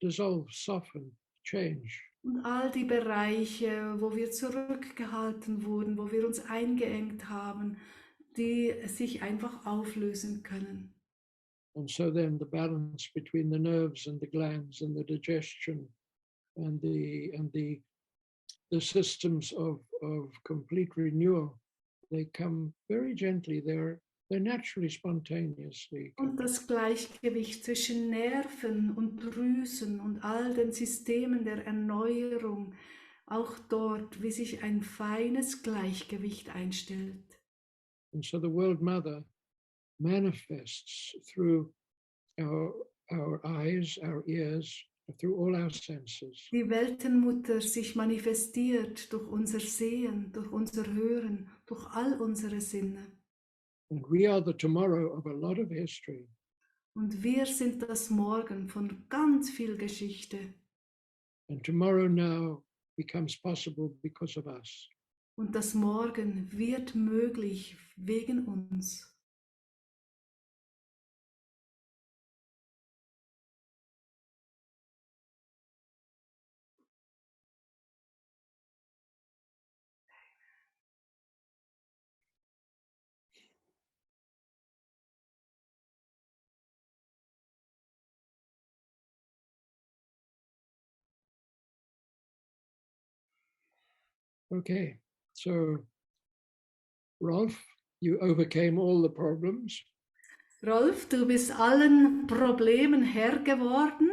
dissolve, soften, change. Und all die Bereiche, wo wir zurückgehalten wurden, wo wir uns eingeengt haben, die sich einfach auflösen können. And so then the balance between the nerves and the glands and the digestion and the systems of complete renewal, they come very gently. They're naturally, spontaneously. Und das Gleichgewicht zwischen Nerven und Drüsen und all den Systemen der Erneuerung, auch dort, wie sich ein feines Gleichgewicht einstellt. And so the World Mother manifests through our eyes, our ears, through all our senses. Die Weltenmutter sich manifestiert durch unser Sehen, durch unser Hören, durch all unsere Sinne. And we are the tomorrow of a lot of history. Und wir sind das Morgen von ganz viel Geschichte. And tomorrow now becomes possible because of us. Und das Morgen wird möglich wegen uns. Okay, so Rolf, you overcame all the problems. Rolf, du bist allen Problemen Herr geworden.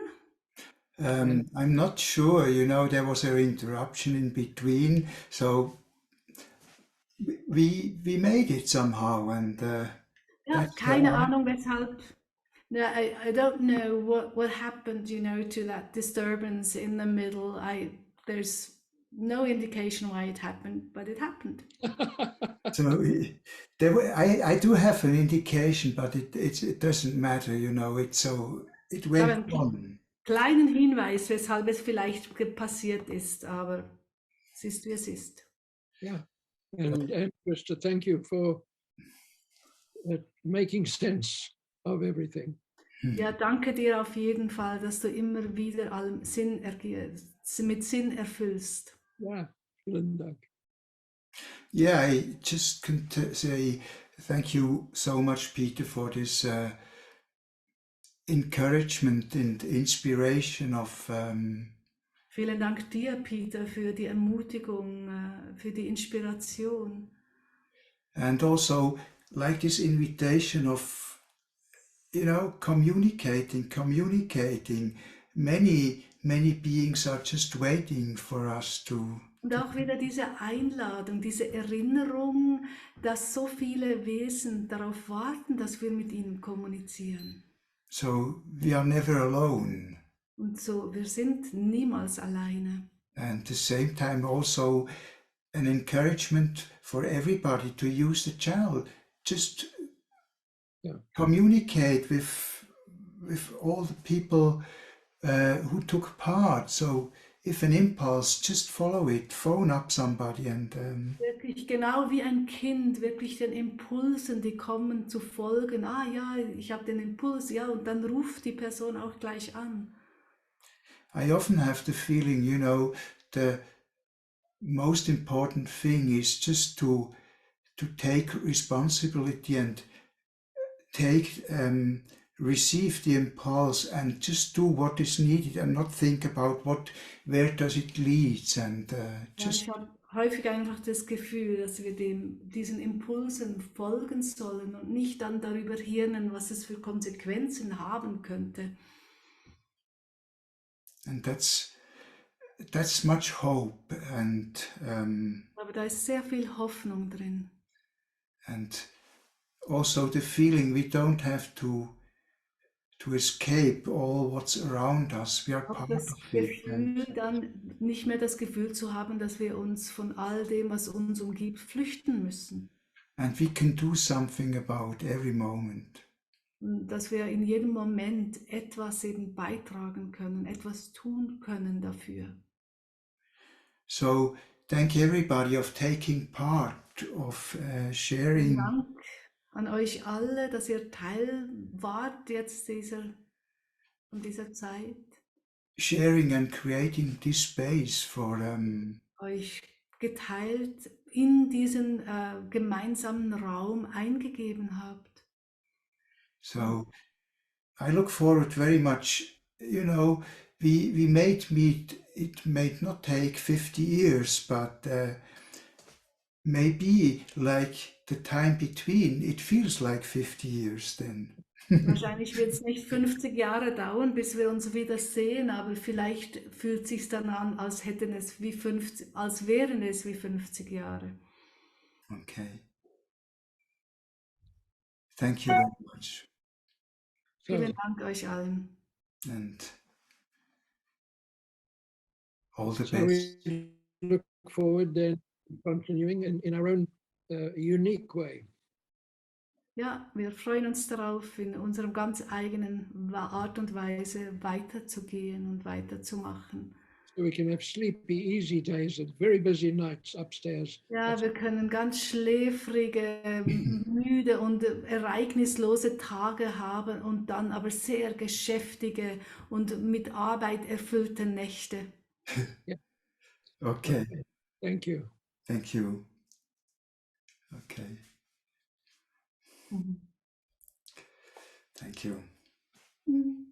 I'm not sure, there was an interruption in between, so we made it somehow, and Ja, keine Ahnung weshalb. No, I don't know what happened, to that disturbance in the middle. There's no indication why it happened, but it happened. So I do have an indication, but it doesn't matter, it went on. Kleinen Hinweis, weshalb es vielleicht passiert ist, aber es ist, wie es ist. Yeah, and Christa, thank you for making sense of everything. Ja, danke dir auf jeden Fall, dass du immer wieder allem mit Sinn erfüllst. Ja, vielen Dank. Yeah, I just can say thank you so much, Peter, for this encouragement and inspiration of Vielen Dank dir, Peter, für die Ermutigung, für die Inspiration. And also like this invitation of, communicating. Many beings are just waiting for us to. Und auch wieder diese Einladung, diese Erinnerung, dass so viele Wesen darauf warten, dass wir mit ihnen kommunizieren. So we are never alone. Und so, wir sind niemals alleine. And at the same time also an encouragement for everybody to use the channel. Just communicate with all the people who took part. So if an impulse, just follow it, phone up somebody and wirklich genau wie ein Kind, wirklich den Impulsen, die kommen, zu folgen. Ah ja, ich habe den Impuls, ja, und dann ruft die Person auch gleich an. I often have the feeling, the most important thing is just to take responsibility and receive the impulse and just do what is needed and not think about where does it lead and just. Ich habe häufig einfach das Gefühl, dass wir diesen Impulsen folgen sollen und nicht dann darüber hirnen, was es für Konsequenzen haben könnte. And that's much hope and aber da ist sehr viel Hoffnung drin. And also the feeling we don't have to escape all what's around us. We are Auch part das of it. Gefühl, dann nicht mehr das Gefühl zu haben, dass wir uns von all dem, was uns umgibt, flüchten müssen. And we can do something about every moment. Und dass wir in jedem Moment etwas eben beitragen können, etwas tun können dafür. So thank everybody of taking part, of sharing. Dank an euch alle, dass ihr Teil wart jetzt von dieser Zeit. Sharing and creating this space for euch geteilt in diesen gemeinsamen Raum eingegeben habt. So I look forward very much, we may meet, it may not take 50 years, but maybe like the time between, it feels like 50 years then. Wahrscheinlich wird es nicht 50 Jahre dauern, bis wir uns wieder sehen, aber vielleicht fühlt es sich dann an, als wären es wie 50 Jahre. Okay. Thank you very much. Vielen Dank euch allen. And all the So best. we look forward then to continuing in our own unique way. Ja, wir freuen uns darauf, in unserer ganz eigenen Art und Weise weiterzugehen und weiterzumachen. So we can have sleepy, easy days and very busy nights upstairs. Ja, wir können ganz schläfrige, müde und ereignislose Tage haben und dann aber sehr geschäftige und mit Arbeit erfüllte Nächte. Yeah. Okay. Thank you. Thank you. Okay. Mhm. Thank you. Mhm.